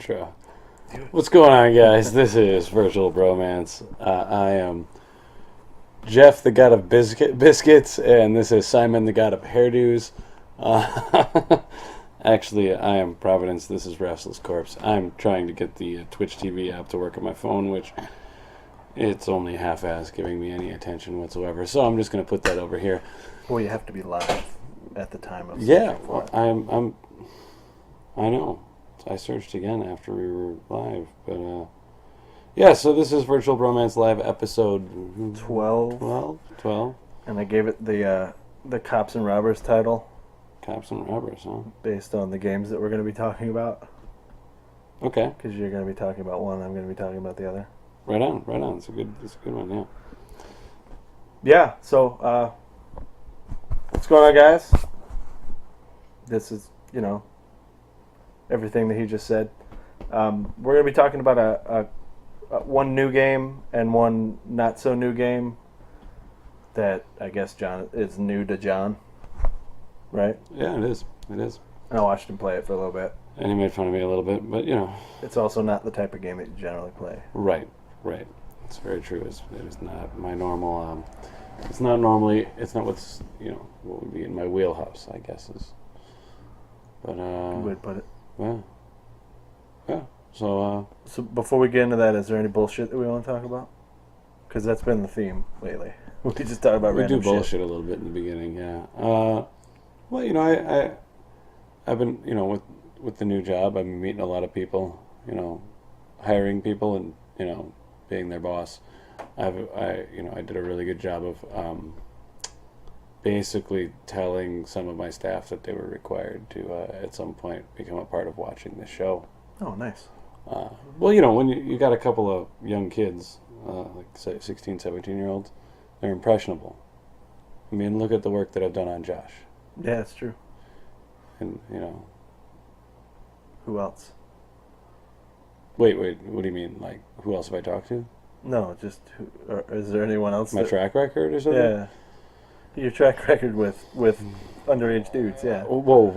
intro. What's going on, guys? This is VirtualBromance. I am Jeff, the god of biscuits, and this is Simon, the god of hairdos. Actually, I am Providence. This is Restless Corpse. I'm trying to get the Twitch TV app to work on my phone, which it's only half-ass giving me any attention whatsoever. So I'm just going to put that over here. Well, you have to be live at the time of Yeah, searching for it. I know. I searched again after we were live, but yeah. So this is Virtual Bromance Live episode 12. 12. And I gave it the Cops and Robbers title Cops and Robbers, huh? based on the games that we're going to be talking about. Okay. Because you're going to be talking about one, I'm going to be talking about the other. Right on. It's a good one. Yeah. Yeah. So what's going on, guys? This is everything that he just said. We're going to be talking about a one new game and one not so new game that I guess John is new to John, right? Yeah, it is. And I watched him play it for a little bit. And he made fun of me a little bit, but It's also not the type of game that you generally play. Right. It's very true. It is not my normal. It's not what's what would be in my wheelhouse, I guess is. But Good way to put it. Yeah. So Before we get into that, is there any bullshit that we want to talk about? Because that's been the theme lately. We just talk about we do random bullshit shit. a little bit in the beginning, yeah. Well, I've been with the new job. I've been meeting a lot of people, hiring people, and being their boss. I did a really good job of basically telling some of my staff that they were required to at some point become a part of watching the show. Oh, nice. Well, when you got a couple of young kids, like say 16, 17-year-olds, they're impressionable. I mean, look at the work that I've done on Josh. Yeah, it's true. And, Who else? Wait, what do you mean? Like, who else have I talked to? No, just is there anyone else? My track record or something? Yeah. Your track record with underage dudes, yeah. Whoa.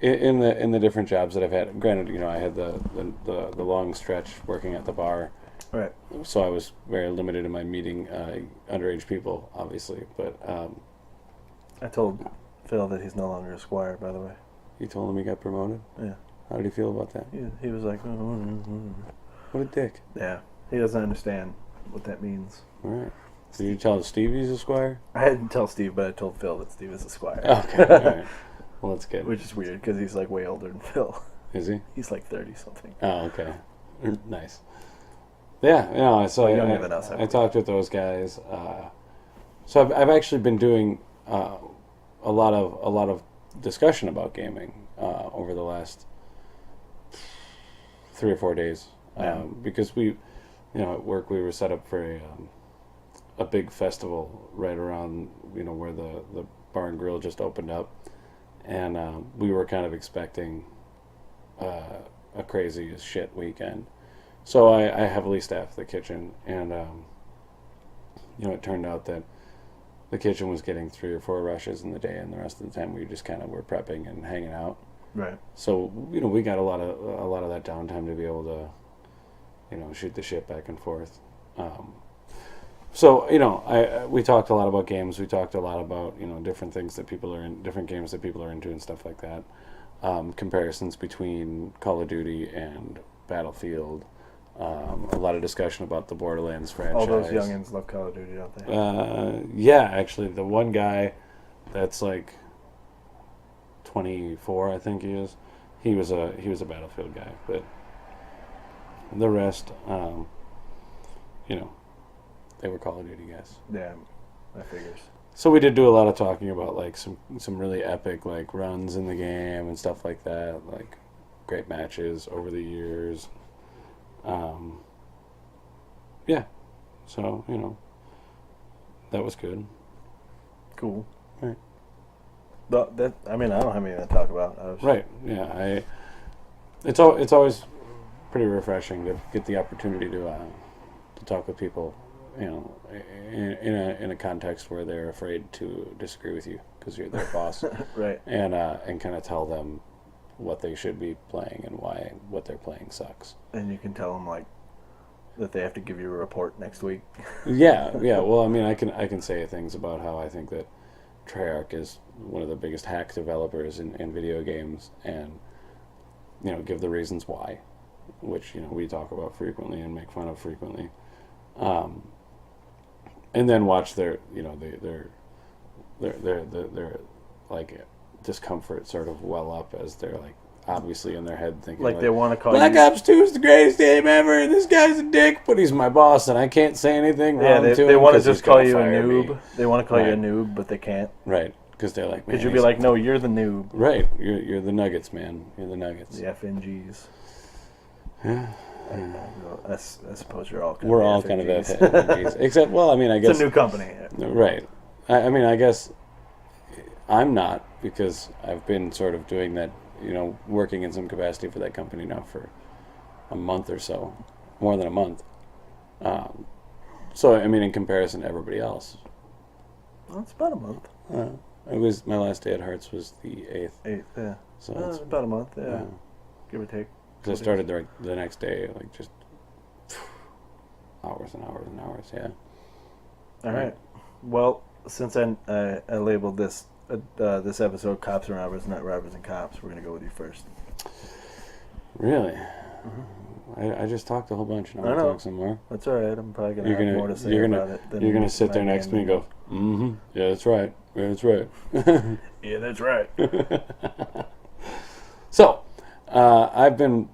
In the different jobs that I've had, granted, I had the long stretch working at the bar, Right. so I was very limited in my meeting underage people, obviously. But I told Phil that he's no longer a squire, by the way. you told him he got promoted. Yeah. How did he feel about that? He was like, What a dick. yeah. He doesn't understand what that means. All right. Did you tell Steve he's a squire? I didn't tell Steve, but I told Phil that Steve is a squire. Okay. All right. Well, that's good. Which is weird because he's like way older than Phil. Is he? He's like 30 something. Oh, okay. Nice. Yeah, so Younger than us, I I believe. talked with those guys. So I've actually been doing a lot of discussion about gaming over the last 3 or 4 days. Yeah. Because we, at work we were set up for a big festival right around where the bar and grill just opened up, and we were kind of expecting a crazy as shit weekend. So I heavily staffed the kitchen, and it turned out that the kitchen was getting 3 or 4 rushes in the day, and the rest of the time we just kind of were prepping and hanging out. Right. So we got a lot of that downtime to be able to shoot the shit back and forth. So we talked a lot about games. We talked a lot about different things that people are in, different games that people are into, and stuff like that. Comparisons between Call of Duty and Battlefield. A lot of discussion about the Borderlands franchise. All those youngins love Call of Duty, don't they? Yeah, actually, the one guy that's like 24, I think he is. He was a Battlefield guy, but the rest, they were Call of Duty guys. Yeah, that figures. So we did do a lot of talking about like some really epic like runs in the game and stuff like that, like great matches over the years. Yeah, so that was good. Cool. Right. But I don't have anything to talk about. Right. Yeah. It's always pretty refreshing to get the opportunity to talk with people in a context where they're afraid to disagree with you because you're their boss, Right. and kind of tell them what they should be playing and why what they're playing sucks. And you can tell them like that they have to give you a report next week. Yeah. Well, I mean, I can say things about how I think that Treyarch is one of the biggest hack developers in video games, and give the reasons why, which we talk about frequently and make fun of frequently, and then watch their like discomfort sort of well up as they're like obviously in their head thinking Like they want to call Black you. Ops 2 is the greatest game ever, and this guy's a dick, but he's my boss, and I can't say anything wrong to him. They want to 'cause he's just call gonna you a fire noob. me. They want to call you a Right. noob, but they can't. Right, because they're like, man, Because you'll be like, no, you're the noob. right, you're the Nuggets, man. You're the Nuggets. The FNGs. Yeah. I suppose you're all kind We're of all kind of FNGs. FNGs. Except, well, I mean, I guess... It's a new company. Right. I mean, I guess I'm not, because I've been sort of doing that, working in some capacity for that company now for a month or so. More than a month. So, I mean, in comparison to everybody else. Well, it's about a month. It was my last day at Hearts was the 8th. 8th, yeah. So It's it's, about a month, yeah. Give or take. because I started the next day, like just hours and hours and hours, yeah. All right. Well, since I labeled this episode "Cops and Robbers, Not Robbers and Cops," we're gonna go with you first. Really? I just talked a whole bunch, and I'm I going to know. talk some more. That's all right. I'm probably gonna You're have gonna, more to say you're about gonna, it. Than you're gonna sit my there next to me and go, yeah, that's right. Yeah, that's right. Yeah, that's right. So, I've been,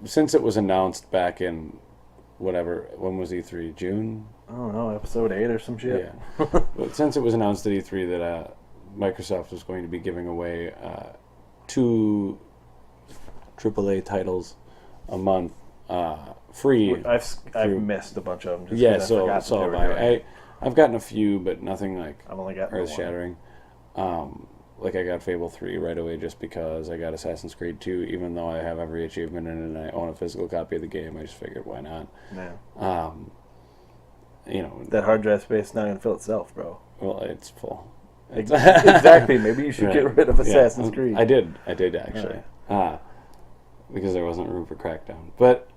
since it was announced back in whatever, when was E3? June? I don't know, episode 8 or some shit. Yeah. But since it was announced at E3 that Microsoft was going to be giving away 2 AAA titles a month free. I've missed a bunch of them. Just Yeah, 'cause I forgot so that they were doing it. I've gotten a few, but nothing like I've only got earth shattering. Like I got Fable 3 right away just because I got Assassin's Creed 2, even though I have every achievement in it and I own a physical copy of the game. I just figured, why not? Yeah. You know, That hard drive space is not gonna fill itself, bro. well, it's full. Exactly. Maybe you should Right. get rid of Yeah, Assassin's Creed. I did actually, because there wasn't room for Crackdown. But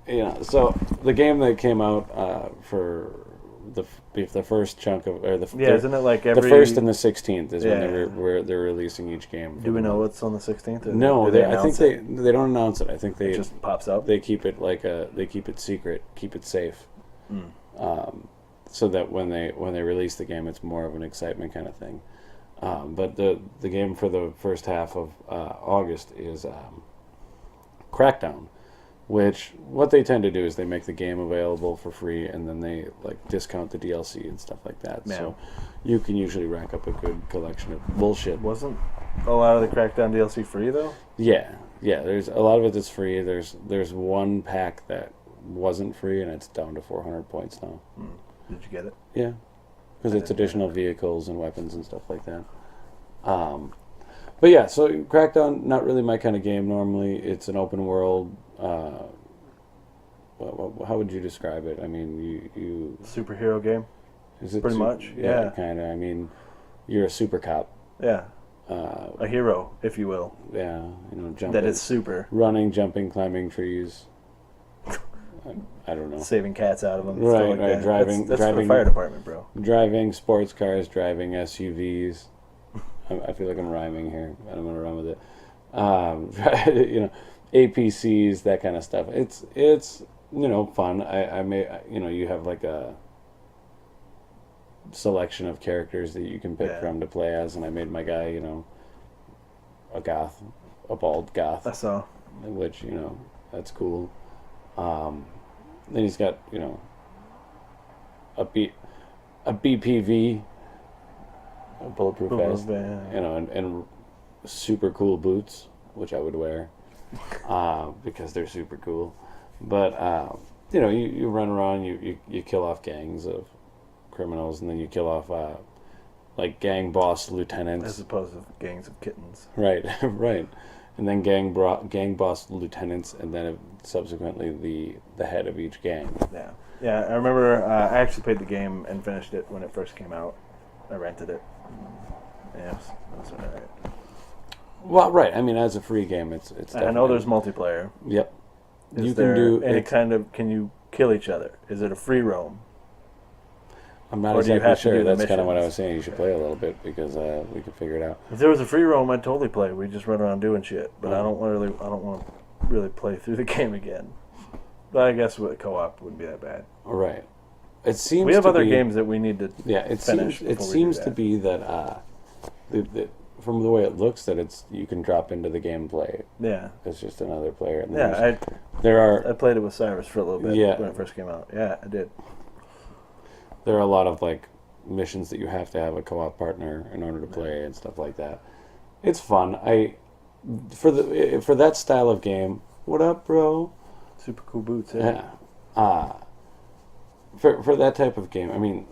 so the game that came out for the first chunk of Isn't it like every the first and the 16th is when Yeah. they're releasing each game. Do we know what's on the 16th? No, I think they don't announce it. I think it just pops up. they keep it they keep it secret, keep it safe, so that when they release the game, it's more of an excitement kind of thing. But the game for the first half of August is Crackdown, which what they tend to do is they make the game available for free and then they like discount the DLC and stuff like that. Yeah. So you can usually rack up a good collection of bullshit. Wasn't a lot of the Crackdown DLC free though? Yeah. There's a lot of it that's free. There's one pack that wasn't free and it's down to 400 points now. Did you get it? Yeah, because I it's didn't additional vehicles and weapons and stuff like that. But yeah, so Crackdown, not really my kind of game normally. It's an open world. How would you describe it? I mean, you Superhero game? is it Pretty much, yeah. kind of. I mean, you're a super cop. Yeah. A hero, if you will. Yeah, jumping. That is super. Running, jumping, climbing trees. I don't know. Saving cats out of them. Right, stuff like right, that. driving- That's driving- for the fire department, bro. Driving sports cars, driving SUVs. I feel like I'm rhyming here. I'm gonna run with it. APCs, that kind of stuff. It's fun. I may you have like a selection of characters that you can pick from to play as, and I made my guy a goth, a bald goth. I saw. Which that's cool. Then he's got a BPV, a bulletproof vest, and super cool boots, which I would wear because they're super cool. But you run around, you kill off gangs of criminals, and then you kill off like gang boss lieutenants, As opposed to gangs of kittens. right, right. and then gang boss lieutenants, and then subsequently the head of each gang. Yeah. Yeah, I remember I actually played the game and finished it when it first came out. I rented it. Yeah, it was all right. Well, right. I mean, as a free game, it's. I know there's multiplayer. Yep. Is there any kind of? Can you kill each other? Is it a free roam? I'm not exactly sure. That's kind of what I was saying. You should play a little bit because we could figure it out. If there was a free roam, I'd totally play. We just run around doing shit. But I don't want to really play through the game again. But I guess with co-op wouldn't be that bad. Right. It seems we have other games that we need to finish. It seems to be that from the way it looks that you can drop into the gameplay. Yeah. It's just another player. And I played it with Cyrus for a little bit when it first came out. Yeah, I did. There are a lot of like missions that you have to have a co-op partner in order to play and stuff like that. It's fun. For that style of game. What up, bro? Super cool boots. Yeah. For that type of game, I mean,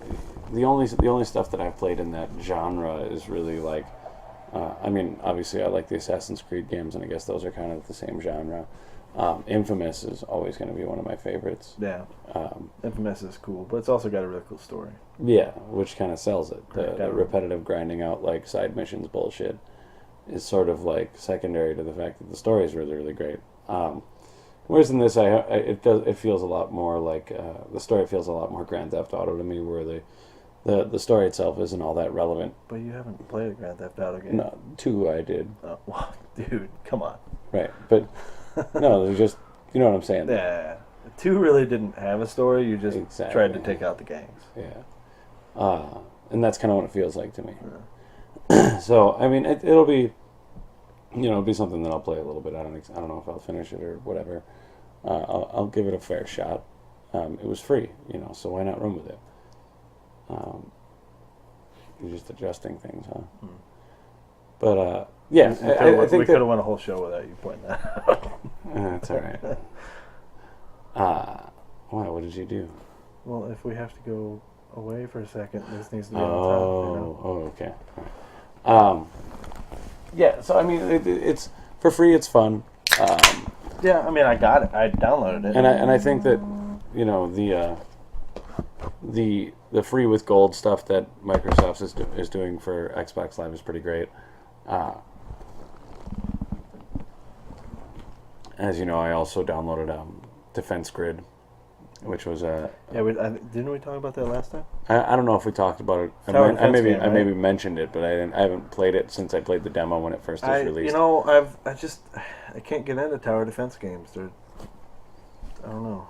the only stuff that I've played in that genre is really like, I mean, obviously I like the Assassin's Creed games, and I guess those are kind of the same genre. Infamous is always going to be one of my favorites. Yeah. Infamous is cool, but it's also got a really cool story. Yeah, which kind of sells it. The repetitive grinding out like side missions bullshit is sort of like secondary to the fact that the story is really, really great. Whereas in this, it feels a lot more like the story feels a lot more Grand Theft Auto to me, where the story itself isn't all that relevant. But you haven't played a Grand Theft Auto game. No, 2 I did. Oh, wow, dude, come on. Right, but no, there's just you know what I'm saying. Yeah, 2 really didn't have a story. You just tried to take out the gangs. Yeah, and that's kind of what it feels like to me. Yeah. So I mean, it'll be. It'll be something that I'll play a little bit. I don't know if I'll finish it or whatever. I'll give it a fair shot. It was free, so why not run with it? You're just adjusting things, huh? But yeah, I think we could have won a whole show without you pointing that out. That's all right. Why? What did you do? Well, if we have to go away for a second, this needs to be on top. Oh, okay. All right. Yeah, so I mean, it's for free. It's fun. Yeah, I mean, I got it. I downloaded it, and I think that the free with gold stuff that Microsoft is doing for Xbox Live is pretty great. As you know, I also downloaded Defense Grid, which was didn't we talk about that last time? I don't know if we talked about it. I maybe mentioned it, but I haven't played it since I played the demo when it first was released. I can't get into tower defense games. I don't know.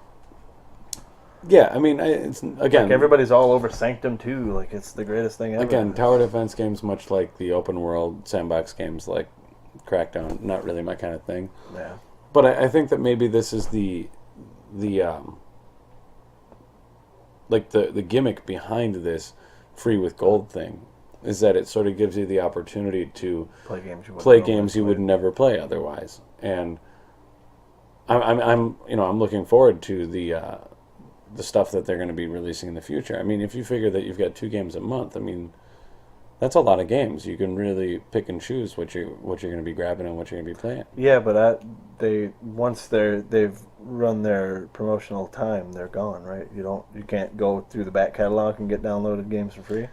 Yeah, I mean, it's again. Like everybody's all over Sanctum 2. Like it's the greatest thing ever. Again, tower defense games, much like the open world sandbox games like Crackdown, not really my kind of thing. Yeah. But I think that maybe this is the gimmick behind this free with gold thing is that it sort of gives you the opportunity to play games you would never play otherwise. And I'm looking forward to the stuff that they're going to be releasing in the future. I mean, if you figure that you've got 2 games a month, I mean, that's a lot of games. You can really pick and choose what you're going to be grabbing and what you're going to be playing. Yeah, but once they've run their promotional time, they're gone, right? You can't go through the back catalog and get downloaded games for free.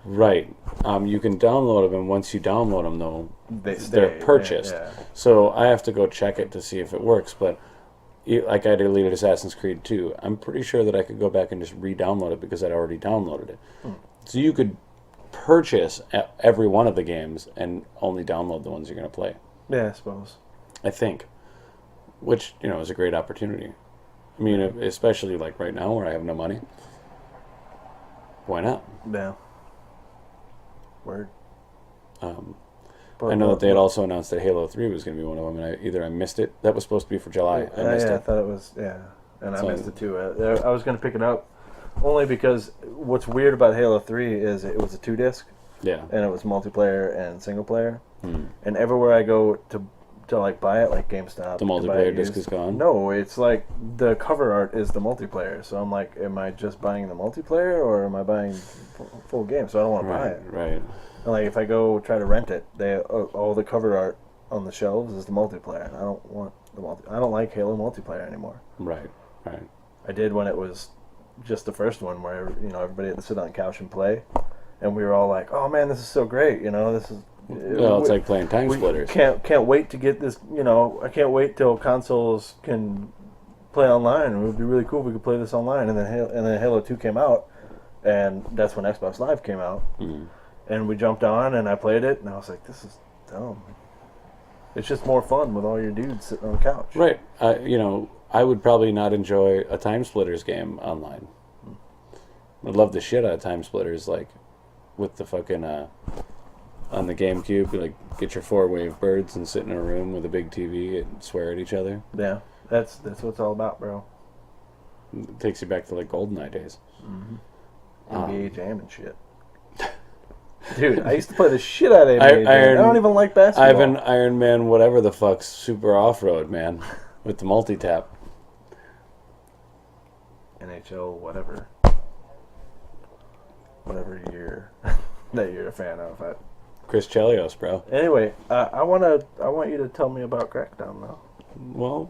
Right. You can download them, and once you download them, though, they're purchased. Yeah. So I have to go check it to see if it works. But like I deleted Assassin's Creed 2, I'm pretty sure that I could go back and just re-download it because I'd already downloaded it. So you could purchase every one of the games and only download the ones you're going to play. Yeah, I suppose. I think. Which, is a great opportunity. I mean, especially like right now where I have no money. Why not? Yeah. Word. I know that they had also announced that Halo 3 was going to be one of them, and I missed it. That was supposed to be for July. I missed it. I thought it was, and I missed it too. I was going to pick it up only because what's weird about Halo 3 is it was a 2-disc. Yeah. And it was multiplayer and single player. And everywhere I go to like buy it, like GameStop, the multiplayer disc is gone? No, it's like the cover art is the multiplayer. So I'm like, am I just buying the multiplayer or am I buying full game? So I don't want to buy it. Right. And like if I go try to rent it, all the cover art on the shelves is the multiplayer, and I don't want I don't like Halo multiplayer anymore. Right. Right. I did when it was just the first one, where everybody had to sit on the couch and play, and we were all like, "Oh man, this is so great!" This is. Well, it's like playing Time Splitters. Can't wait to get this. I can't wait till consoles can play online. It would be really cool if we could play this online. And then Halo 2 came out, and that's when Xbox Live came out. Mm-hmm. And we jumped on, and I played it, and I was like, "This is dumb." It's just more fun with all your dudes sitting on the couch. Right. I would probably not enjoy a Time Splitters game online. I'd love the shit out of Time Splitters, like with the fucking on the GameCube, like get your 4-wave birds and sit in a room with a big TV and swear at each other. Yeah, that's what it's all about, bro. It takes you back to like GoldenEye days. Mm-hmm. NBA Jam and shit. Dude, I used to play the shit out of NBA Jam. I don't even like basketball. I have an Iron Man whatever the fuck super off-road, man, with the multi-tap. NHL whatever year that you're a fan of. Chris Chelios, bro. Anyway, I want you to tell me about Crackdown now. Well,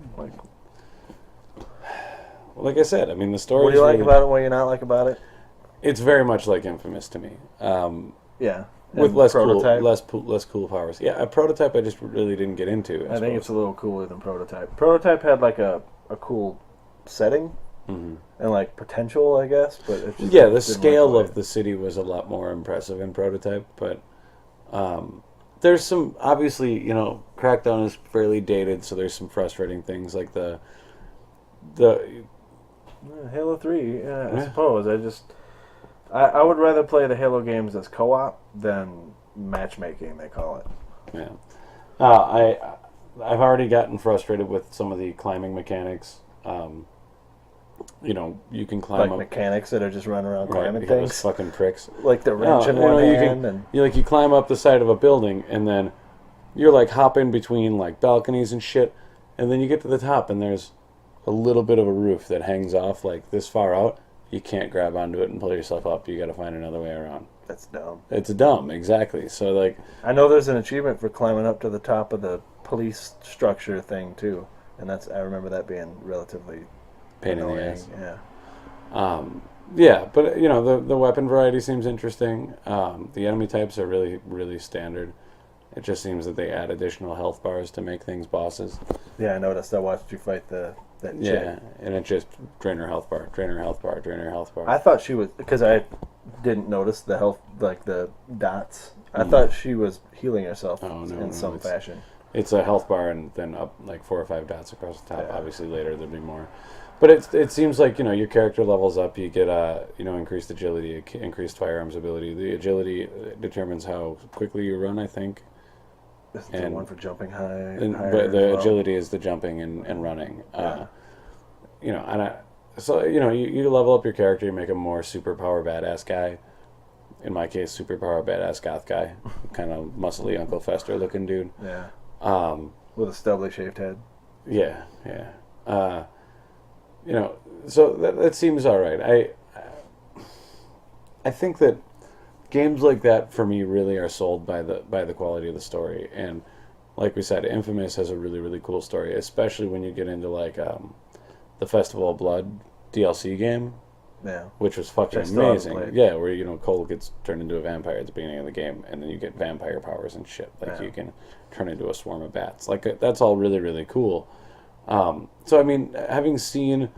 like I said, I mean the story. What do you like about it? What do you not like about it? It's very much like Infamous to me. Yeah, with less cool powers. Yeah, a Prototype I just really didn't get into. I think it's a little cooler than Prototype. Prototype had like a cool setting. Mm-hmm. And like potential, I guess, but it just the scale of the city was a lot more impressive in Prototype. But there's some obviously, Crackdown is fairly dated, so there's some frustrating things like the Halo 3. Yeah, I suppose. I would rather play the Halo games as co-op than matchmaking. They call it. Yeah, I've already gotten frustrated with some of the climbing mechanics. You can climb up mechanics that are just running around climbing things. Those fucking pricks. Like the wrench in one hand. You climb up the side of a building, and then you're like hopping between like balconies and shit, and then you get to the top, and there's a little bit of a roof that hangs off like this far out. You can't grab onto it and pull yourself up. You got to find another way around. That's dumb. It's dumb, exactly. So like, I know there's an achievement for climbing up to the top of the police structure thing too, and I remember that being relatively pain annoying. In the ass. Yeah. But the weapon variety seems interesting. The enemy types are really, really standard. It just seems that they add additional health bars to make things bosses. Yeah, I noticed. I watched you fight that chick. Yeah, and it just drain her health bar, drain her health bar, drain her health bar. I thought she was, because I didn't notice the health, like the dots. I thought she was healing herself in some fashion. It's a health bar and then up like 4 or 5 dots across the top. Yeah. Obviously later there'll be more. But it seems like, your character levels up, you get increased agility, increased firearms ability. The agility determines how quickly you run, I think. This is the one for jumping high. But the agility is the jumping and running. Yeah. You level up your character, you make a more superpower badass guy. In my case, superpower badass goth guy, kind of muscly Uncle Fester looking dude. Yeah. With a stubbly shaved head. Yeah. So that seems all right. I think that games like that for me really are sold by the quality of the story, and like we said, Infamous has a really, really cool story, especially when you get into like the Festival of Blood DLC game. Yeah. Which was fucking amazing. Yeah, where Cole gets turned into a vampire at the beginning of the game, and then you get vampire powers and shit. Like you can turn into a swarm of bats. Like that's all really, really cool. So I mean, having seen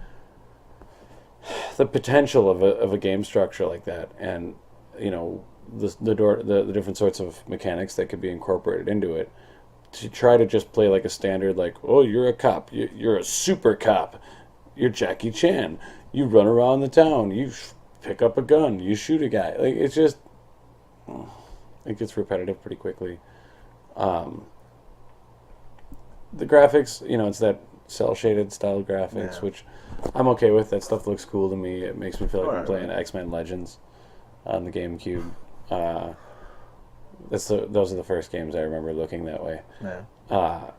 the potential of a game structure like that, and the different sorts of mechanics that could be incorporated into it, to try to just play like a standard, like, oh, you're a cop, you're a super cop, you're Jackie Chan, you run around the town, you pick up a gun, you shoot a guy. Like it's just, it gets repetitive pretty quickly. The graphics, it's that cel-shaded style graphics, which I'm okay with. That stuff looks cool to me. It makes me feel like I'm playing X-Men Legends on the GameCube. Those are the first games I remember looking that way. Yeah.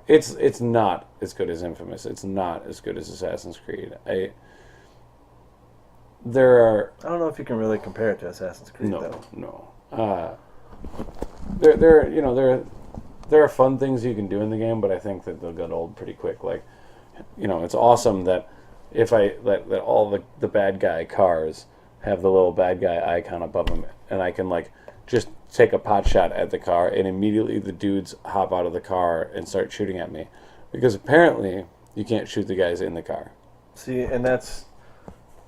It's not as good as Infamous. It's not as good as Assassin's Creed. I don't know if you can really compare it to Assassin's Creed though. No. There there are fun things you can do in the game, but I think that they'll get old pretty quick. Like, it's awesome that if that all the bad guy cars have the little bad guy icon above them, and I can like just take a pot shot at the car, and immediately the dudes hop out of the car and start shooting at me, because apparently you can't shoot the guys in the car. See, and that's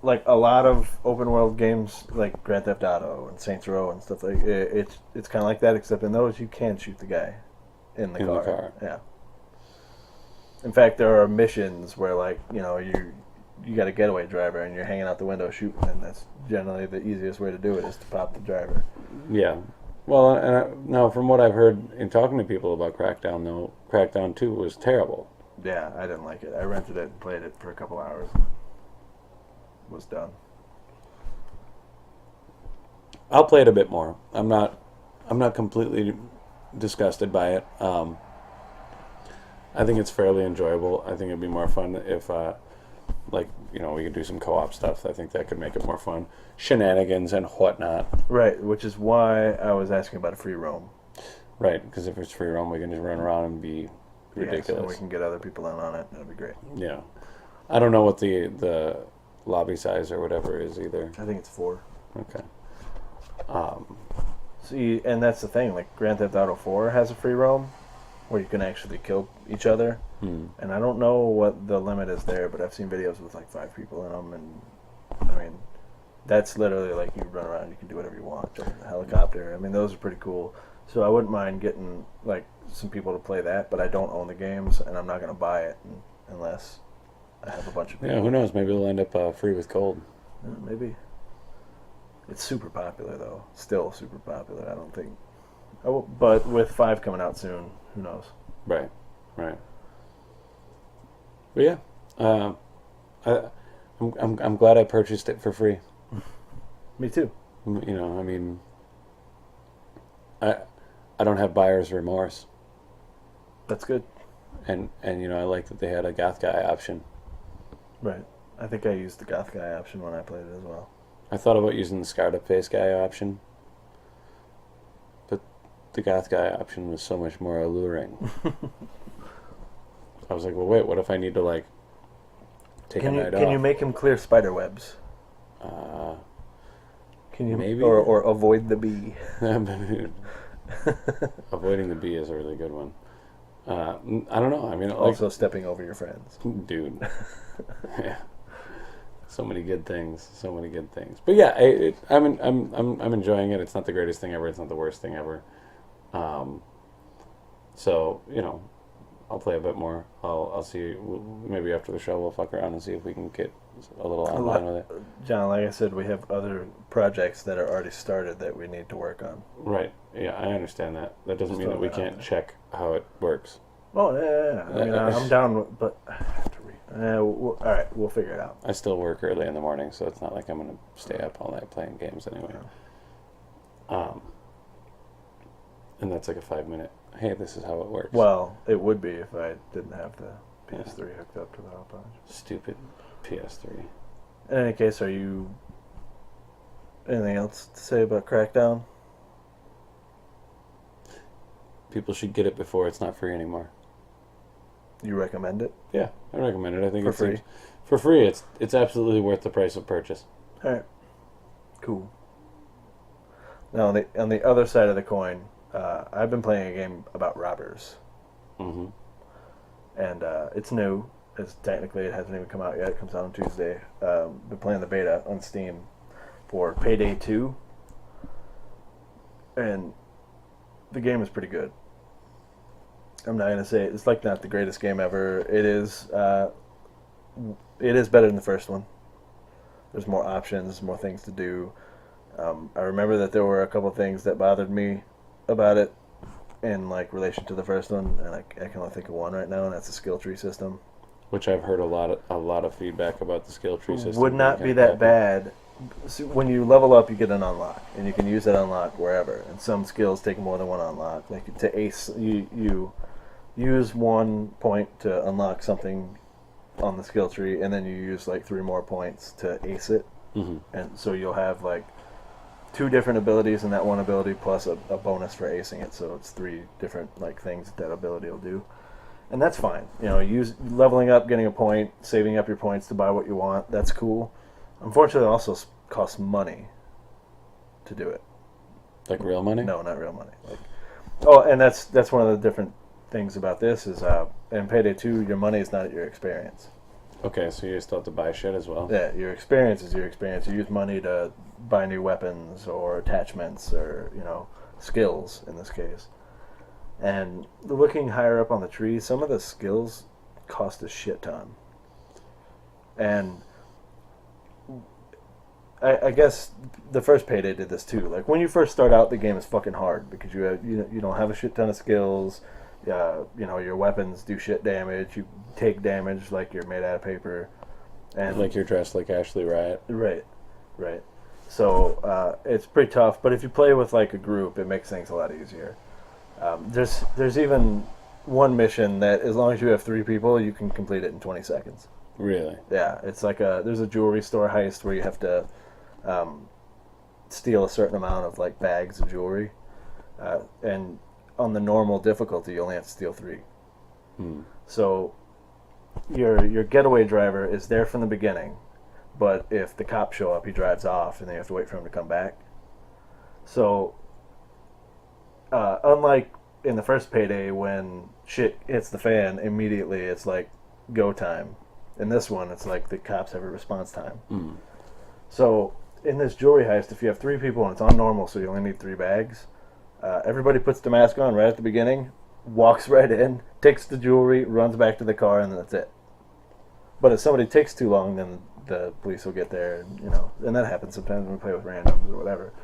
like a lot of open world games, like Grand Theft Auto and Saints Row and stuff like it. It's kind of like that, except in those you can shoot the guy in the car. Yeah. In fact, there are missions where you got a getaway driver and you're hanging out the window shooting, and that's generally the easiest way to do it, is to pop the driver. Yeah. Well, now from what I've heard in talking to people about Crackdown, though, Crackdown 2 was terrible. Yeah, I didn't like it. I rented it and played it for a couple hours and was done. I'll play it a bit more. I'm not completely disgusted by it. I think it's fairly enjoyable. I think it'd be more fun if we could do some co-op stuff. I think that could make it more fun. Shenanigans and whatnot. Right, which is why I was asking about a free roam. Right, because if it's free roam, we can just run around and be ridiculous. Yeah, so we can get other people in on it. That'd be great. Yeah. I don't know what the lobby size or whatever is either. I think it's 4. Okay. See, and that's the thing. Like Grand Theft Auto 4 has a free roam where you can actually kill each other. And I don't know what the limit is there, but I've seen videos with like 5 people in them, and I mean, that's literally like you run around, you can do whatever you want, jump in the helicopter. I mean, those are pretty cool. So I wouldn't mind getting like some people to play that, but I don't own the games, and I'm not going to buy it unless I have a bunch of people. Yeah, who knows? Maybe it'll end up free with cold. Maybe. It's super popular, though. Still super popular, I don't think. Oh, but with 5 coming out soon, who knows? Right. But yeah, I'm glad I purchased it for free. Me too. I mean, I don't have buyer's remorse. That's good. And I like that they had a goth guy option. Right. I think I used the goth guy option when I played it as well. I thought about using the scarred up face guy option, but the goth guy option was so much more alluring. I was like, well, wait, what if I need to like take a night off? Can you make him clear spider webs? Can you maybe or avoid the bee? Avoiding the bee is a really good one. I don't know. I mean, also stepping over your friends, dude. Yeah. So many good things. But yeah, I'm enjoying it. It's not the greatest thing ever. It's not the worst thing ever. So I'll play a bit more. I'll see. Maybe after the show, we'll fuck around and see if we can get a little online with it. John, like I said, we have other projects that are already started that we need to work on. Right. Yeah, I understand that. That doesn't mean that we can't check how it works. Oh, yeah. I mean, I'm down, but I have to read. All right, we'll figure it out. I still work early in the morning, so it's not like I'm going to stay up all night playing games anyway. And that's like a 5-minute, hey, this is how it works. Well, it would be if I didn't have the PS3 hooked up to the iPod. Stupid PS3. In any case, anything else to say about Crackdown? People should get it before it's not free anymore. You recommend it? Yeah, I recommend it. I think For free? It's absolutely worth the price of purchase. All right. Cool. Now, on the other side of the coin, I've been playing a game about robbers. Mm-hmm. And it's new. Technically, it hasn't even come out yet. It comes out on Tuesday. Been playing the beta on Steam for Payday 2. And the game is pretty good. I'm not going to say it's like not the greatest game ever. It is better than the first one. There's more options, more things to do. I remember that there were a couple things that bothered me about it in relation to the first one, and I can only think of one right now, and that's the skill tree system. Which I've heard a lot of feedback about the skill tree system. Would not be that bad. So when you level up, you get an unlock, and you can use that unlock wherever. And some skills take more than one unlock. Like to ace, you use 1 point to unlock something on the skill tree, and then you use 3 more points to ace it. Mm-hmm. And so you'll have 2 different abilities in that one ability plus a bonus for acing it, so it's 3 different like things that ability will do. And that's fine. You know, leveling up, getting a point, saving up your points to buy what you want, that's cool. Unfortunately, it also costs money to do it. Like real money? No, not real money. And that's one of the different things about this is in Payday 2, your money is not at your experience. Okay, so you still have to buy shit as well? Yeah, your experience is your experience. You use money to buy new weapons or attachments or, skills in this case. And looking higher up on the tree, some of the skills cost a shit ton. And I guess the first Payday did this too. Like when you first start out, the game is fucking hard because you don't have a shit ton of skills. Your weapons do shit damage. You take damage like you're made out of paper, and like you're dressed like Ashley Riot. Right. So it's pretty tough. But if you play with like a group, it makes things a lot easier. There's even one mission that as long as you have 3 people, you can complete it in 20 seconds. Really? Yeah, it's like there's a jewelry store heist where you have to steal a certain amount of like bags of jewelry, and on the normal difficulty, you only have to steal 3. So your getaway driver is there from the beginning, but if the cops show up, he drives off, and then you have to wait for him to come back. So unlike in the first Payday, when shit hits the fan, immediately it's like go time. In this one, it's like the cops have a response time. So in this jewelry heist, if you have 3 people and it's on normal, so you only need 3 bags, everybody puts the mask on right at the beginning, walks right in, takes the jewelry, runs back to the car, and that's it. But if somebody takes too long, then the police will get there, and that happens sometimes when we play with randoms or whatever.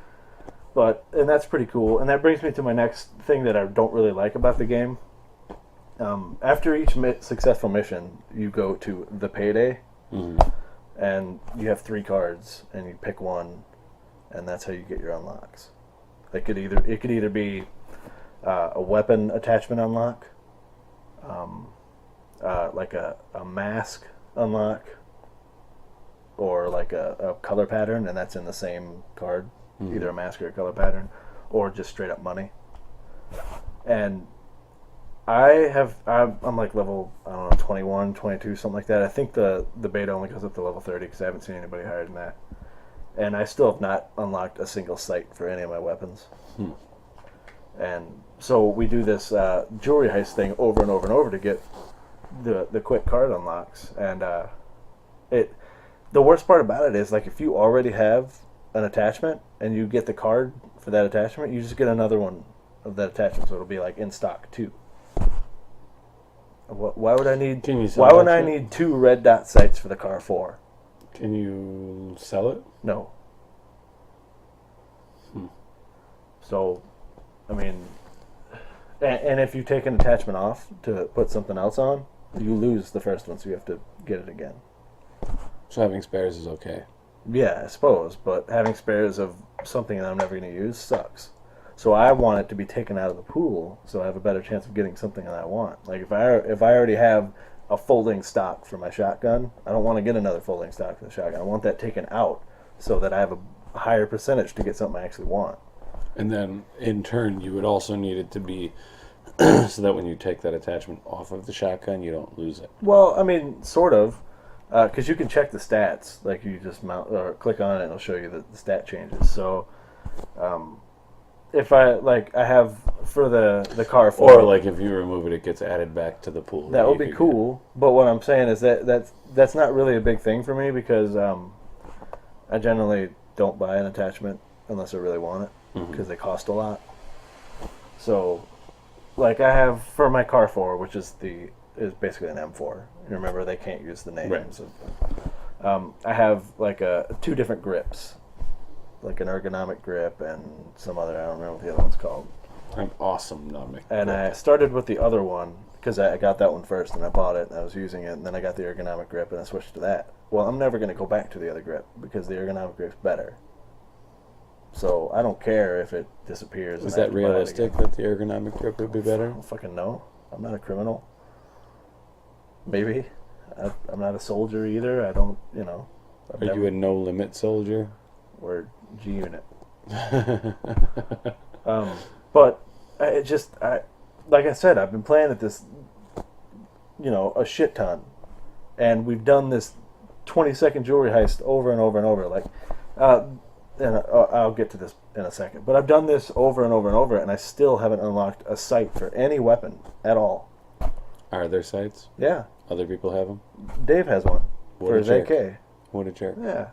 And that's pretty cool. And that brings me to my next thing that I don't really like about the game. After each successful mission, you go to the Payday, and you have 3 cards, and you pick one, and that's how you get your unlocks. It could either be a weapon attachment unlock, like a mask unlock, or like a color pattern, and that's in the same card, either a mask or a color pattern, or just straight up money. And I'm like level, I don't know, 21, 22, something like that. I think the beta only goes up to level 30 because I haven't seen anybody higher than that. And I still have not unlocked a single sight for any of my weapons. And so we do this jewelry heist thing over and over and over to get the quick card unlocks. And the worst part about it is, like, if you already have an attachment and you get the card for that attachment, you just get another one of that attachment, so it'll be like in stock too. Why would I need? Why would I need 2 red dot sights for the car 4? Can you sell it? No. So, I mean, and if you take an attachment off to put something else on, you lose the first one, so you have to get it again. So having spares is okay. Yeah, I suppose, but having spares of something that I'm never going to use sucks. So I want it to be taken out of the pool, so I have a better chance of getting something that I want. Like if I already have a folding stock for my shotgun, I don't want to get another folding stock for the shotgun. I want that taken out so that I have a higher percentage to get something I actually want. And then in turn, you would also need it to be so that when you take that attachment off of the shotgun, you don't lose it. Well, I mean, sort of, because you can check the stats. Like you just mount or click on it, and it'll show you the stat changes. So. If I have for the car 4, or like if you remove it, it gets added back to the pool. That would be cool. But what I'm saying is that's not really a big thing for me because I generally don't buy an attachment unless I really want it because they cost a lot. So, like I have for my car 4, which is basically an M4. You remember they can't use the names. Right. I have like 2 different grips. Like an ergonomic grip and some other, I don't remember what the other one's called. An awesome nomic. And I started with the other one because I got that one first and I bought it and I was using it, and then I got the ergonomic grip and I switched to that. Well, I'm never going to go back to the other grip because the ergonomic grip's better. So I don't care if it disappears. Is that realistic that the ergonomic grip would be better? I don't fucking know. I'm not a criminal. Maybe. I'm not a soldier either. I don't, Are you a no-limit soldier? Or G-Unit. But like I said, I've been playing at this, a shit ton, and we've done this 20-second jewelry heist over and over and over. Like, and I'll get to this in a second. But I've done this over and over and over, and I still haven't unlocked a sight for any weapon at all. Are there sights? Yeah. Other people have them? Dave has one for his jerk. AK. What a jerk. Yeah.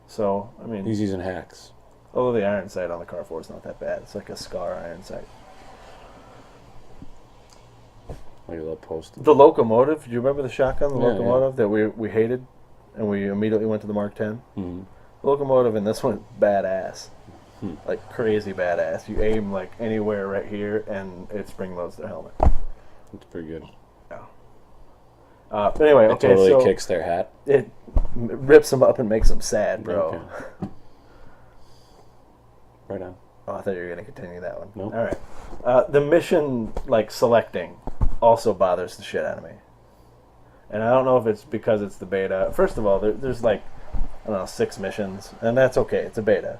So, I mean... He's using hacks. Although the iron sight on the Car 4 is not that bad. It's like a Scar iron sight. Like a little post. The locomotive, do you remember the shotgun, the Yeah, locomotive that we hated? And we immediately went to the Mark 10? Mm-hmm. The locomotive in this one, badass. Like crazy badass. You aim like anywhere right here and it spring loads their helmet. It's pretty good. Yeah. But anyway, It totally kicks their hat. It rips them up and makes them sad, bro. Okay. Right on. Oh, I thought you were going to continue that one. Nope. All right. The mission, like, selecting also bothers the shit out of me. And I don't know if it's because it's the beta. First of all, there's like, I don't know, 6 missions. And that's okay. It's a beta.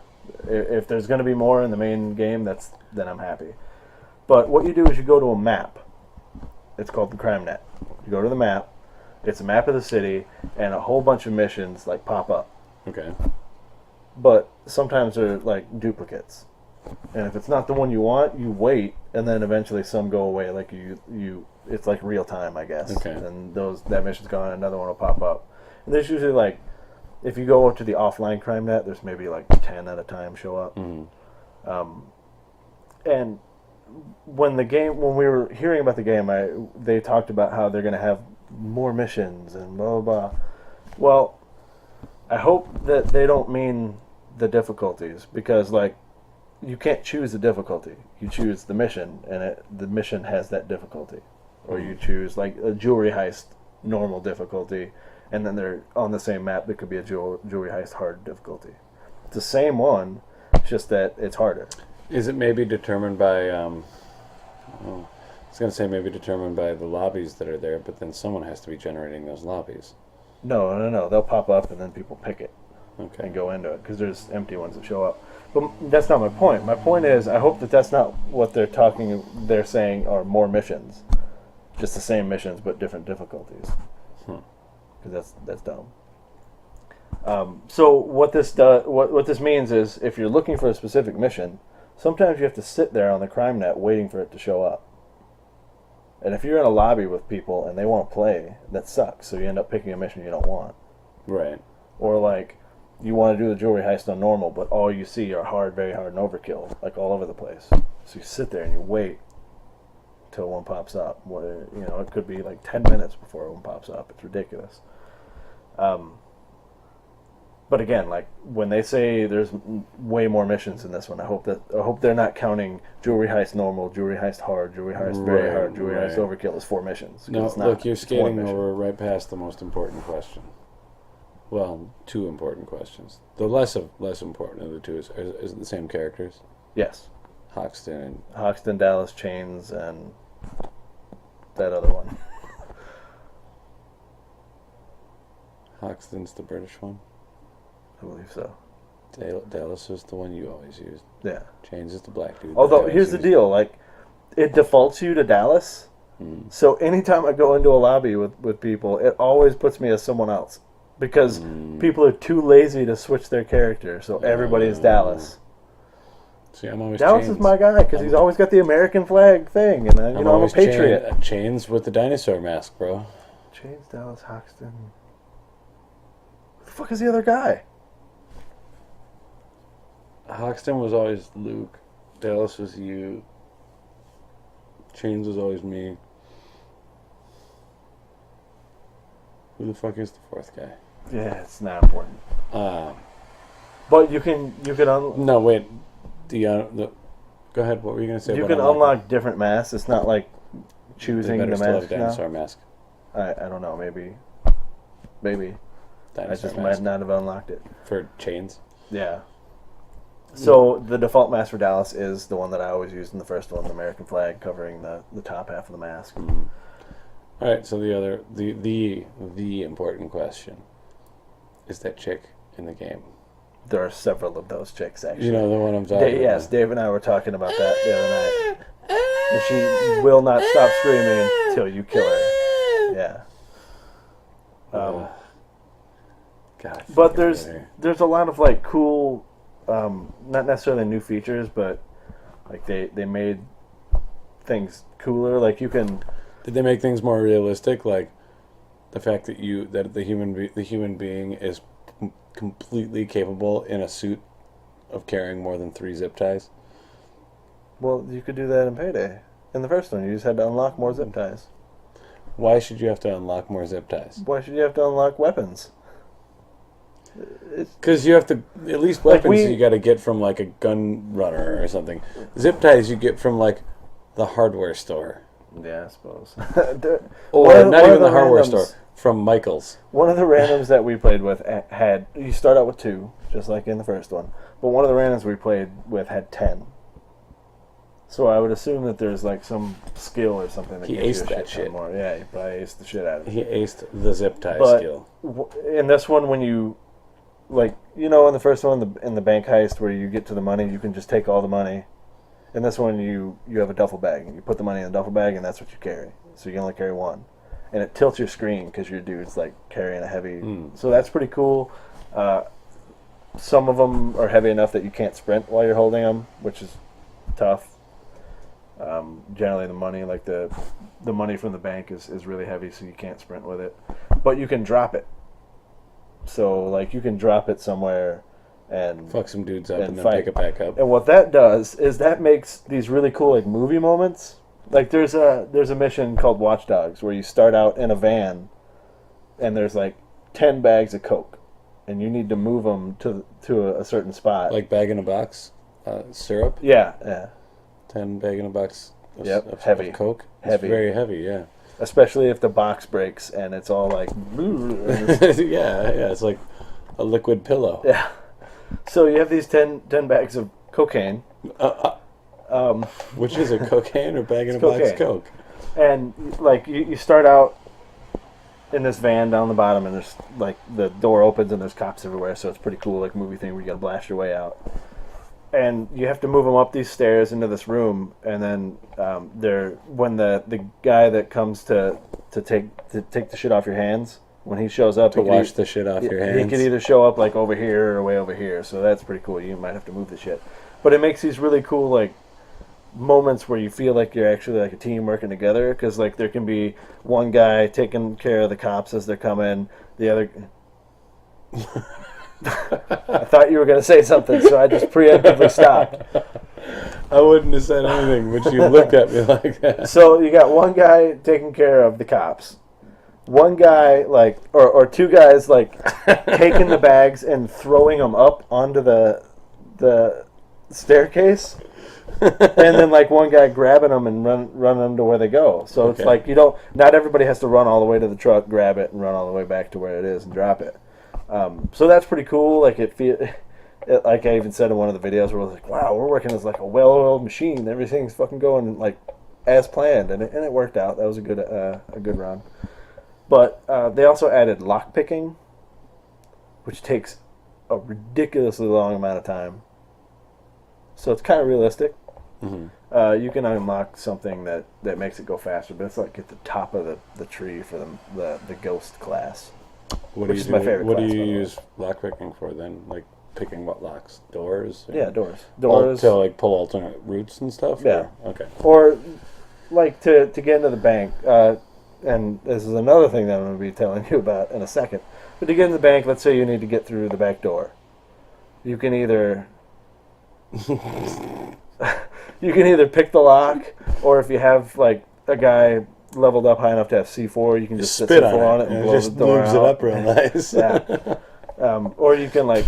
If there's going to be more in the main game, then I'm happy. But what you do is you go to a map. It's called the Crime Net. You go to the map. It's a map of the city. And a whole bunch of missions, like, pop up. Okay. But sometimes they're like duplicates, and if it's not the one you want, you wait, and then eventually some go away. Like it's like real time, I guess. Okay. And that mission's gone, another one will pop up. And there's usually like, if you go to the offline crime net, there's maybe like 10 at a time show up. Mm-hmm. And when we were hearing about the game, they talked about how they're going to have more missions and blah blah blah. Well, I hope that they don't mean the difficulties, because like you can't choose the difficulty. You choose the mission, and the mission has that difficulty. Or you choose like a jewelry heist normal difficulty, and then they're on the same map. There could be a jewelry heist hard difficulty. It's the same one, it's just that it's harder. Is it maybe determined by? I was going to say maybe determined by the lobbies that are there, but then someone has to be generating those lobbies. No. They'll pop up, and then people pick it. Okay. And go into it, because there's empty ones that show up. But that's not my point. My point is, I hope that that's not what they're saying are more missions. Just the same missions, but different difficulties. Because that's dumb. So what this means is, if you're looking for a specific mission, sometimes you have to sit there on the crime net waiting for it to show up. And if you're in a lobby with people and they want to play, that sucks. So you end up picking a mission you don't want. Right. Or like, you want to do the jewelry heist on normal, but all you see are very hard, and overkill, like all over the place. So you sit there and you wait till one pops up. It could be like 10 minutes before one pops up. It's ridiculous. But again, like when they say there's way more missions in this one, I hope they're not counting jewelry heist normal, jewelry heist hard, jewelry heist very hard, jewelry heist overkill as 4 missions. No, it's not. look, you're It's skating 1 mission. over right past the most important question. Well, 2 important questions. The less important of the 2 is it the same characters? Yes. Hoxton, Dallas, Chains, and that other one. Hoxton's the British one. I believe so. Dallas is the one you always used. Yeah. Chains is the black dude. Although, here's the deal. Like, it defaults you to Dallas. So anytime I go into a lobby with people, it always puts me as someone else. Because people are too lazy to switch their character. So everybody is Dallas. See, I'm always Dallas Chains. is my guy because he's always got the American flag thing. And I'm a patriot. Chains with the dinosaur mask, bro. Chains, Dallas, Hoxton. Who the fuck is the other guy? Hoxton was always Luke. Dallas was you. Chains was always me. Who the fuck is the 4th guy? Yeah, it's not important. But you can No, wait. Go ahead. What were you gonna say? You can unlock different masks. It's not like choosing the still have a mask dinosaur now. mask. I don't know. Maybe. Dinosaur I just mask. might not have unlocked it. For Chains. Yeah. So the default mask for Dallas is the one that I always used in the first one, the American flag covering the top half of the mask. Mm-hmm. All right. So the important question is that chick in the game. There are several of those chicks, actually. You know the one I'm talking about. Yes, Dave and I were talking about that the other night. And she will not stop screaming until you kill her. Yeah. God, but there's a lot of like cool, not necessarily new features, but like they made things cooler. Like you can. Did they make things more realistic? Like the fact that the human being is completely capable in a suit of carrying more than 3 zip ties. Well, you could do that in Payday. In the first one, you just had to unlock more zip ties. Why should you have to unlock more zip ties? Why should you have to unlock weapons? Because you have to, at least weapons you got to get from like a gun runner or something. Zip ties you get from like the hardware store. Yeah, I suppose. Or not even the hardware store, from Michael's. One of the randoms that we played with had, you start out with 2, just like in the first one. But one of the randoms we played with had 10. So I would assume that there's like some skill or something that he gives aced you that shit. More. Yeah, he probably aced the shit out of it. He aced the zip tie skill. In this one, when you, like, you know, in the first one, in the bank heist where you get to the money, you can just take all the money. In this one, you have a duffel bag, and you put the money in the duffel bag, and that's what you carry. So you can only carry 1. And it tilts your screen because your dude's like carrying a heavy. So that's pretty cool. Some of them are heavy enough that you can't sprint while you're holding them, which is tough. Generally, the money, like the money from the bank, is really heavy, so you can't sprint with it. But you can drop it. So like you can drop it somewhere and fuck some dudes up and then fight. pick it back up. And what that does is that makes these really cool like movie moments. Like there's a mission called Watch Dogs where you start out in a van, and there's like 10 bags of coke, and you need to move them to a certain spot. Like bag in a box, syrup. Yeah. 10 bag in a box. Of heavy. Coke. It's Heavy. Very heavy. Yeah. Especially if the box breaks and it's all like. yeah. It's like a liquid pillow. Yeah. So you have these 10 bags of cocaine. Which is it, cocaine or bag in a box coke? And like you start out in this van down the bottom, and there's like the door opens and there's cops everywhere, so it's pretty cool, like movie thing where you gotta blast your way out. And you have to move them up these stairs into this room, and then when the guy that comes to take the shit off your hands, when he shows up to wash the shit off your hands, he could either show up like over here or way over here. So that's pretty cool. You might have to move the shit, but it makes these really cool like moments where you feel like you're actually like a team working together, because like there can be one guy taking care of the cops as they're coming, the other. I thought you were going to say something, so I just preemptively stopped. I wouldn't have said anything, but you looked at me like that. So you got one guy taking care of the cops, one guy like, or 2 guys like taking the bags and throwing them up onto the staircase, and then like one guy grabbing them and run them to where they go. So It's like not everybody has to run all the way to the truck, grab it, and run all the way back to where it is and drop it. So that's pretty cool. Like like I even said in one of the videos where I was like, wow, we're working as like a well-oiled machine. Everything's fucking going like as planned, and it worked out. That was a good run. But they also added lock picking, which takes a ridiculously long amount of time. So it's kind of realistic. Mm-hmm. You can unlock something that makes it go faster, but it's like at the top of the tree for the ghost class. What do you use lockpicking for then? Like picking what locks? Doors? Yeah, doors. Doors. To like pull alternate routes and stuff? Yeah. Or? Okay. Or like to get into the bank, and this is another thing that I'm going to be telling you about in a second. But to get in the bank, let's say you need to get through the back door. You can either pick the lock, or if you have like a guy leveled up high enough to have C4, you can just sit on it and blow the door out. It up real nice. Yeah. Or you can like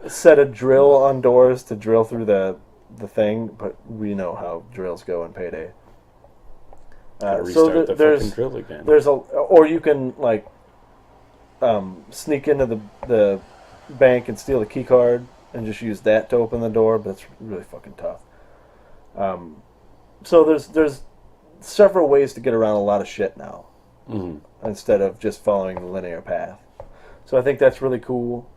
set a drill on doors to drill through the thing, but we know how drills go in Payday. Restart the fucking drill again. Or you can like sneak into the bank and steal the key card and just use that to open the door, but it's really fucking tough. So there's several ways to get around a lot of shit now, instead of just following the linear path. So I think that's really cool.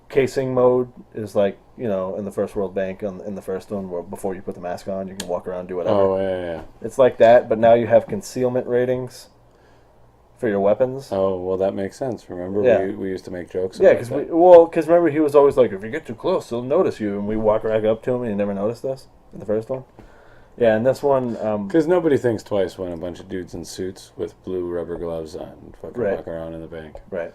casing mode is like, you know, in the First World Bank in the first one, where before you put the mask on, you can walk around and do whatever. Oh, yeah. It's like that, but now you have concealment ratings for your weapons. Oh, well, that makes sense. Remember, Yeah. we used to make jokes Yeah, about that. because remember, he was always like, if you get too close, they'll notice you, and we walk right up to him, and he never noticed us in the first one. Yeah, and this one... Because nobody thinks twice when a bunch of dudes in suits with blue rubber gloves on fucking Right. walk around in the bank. Right.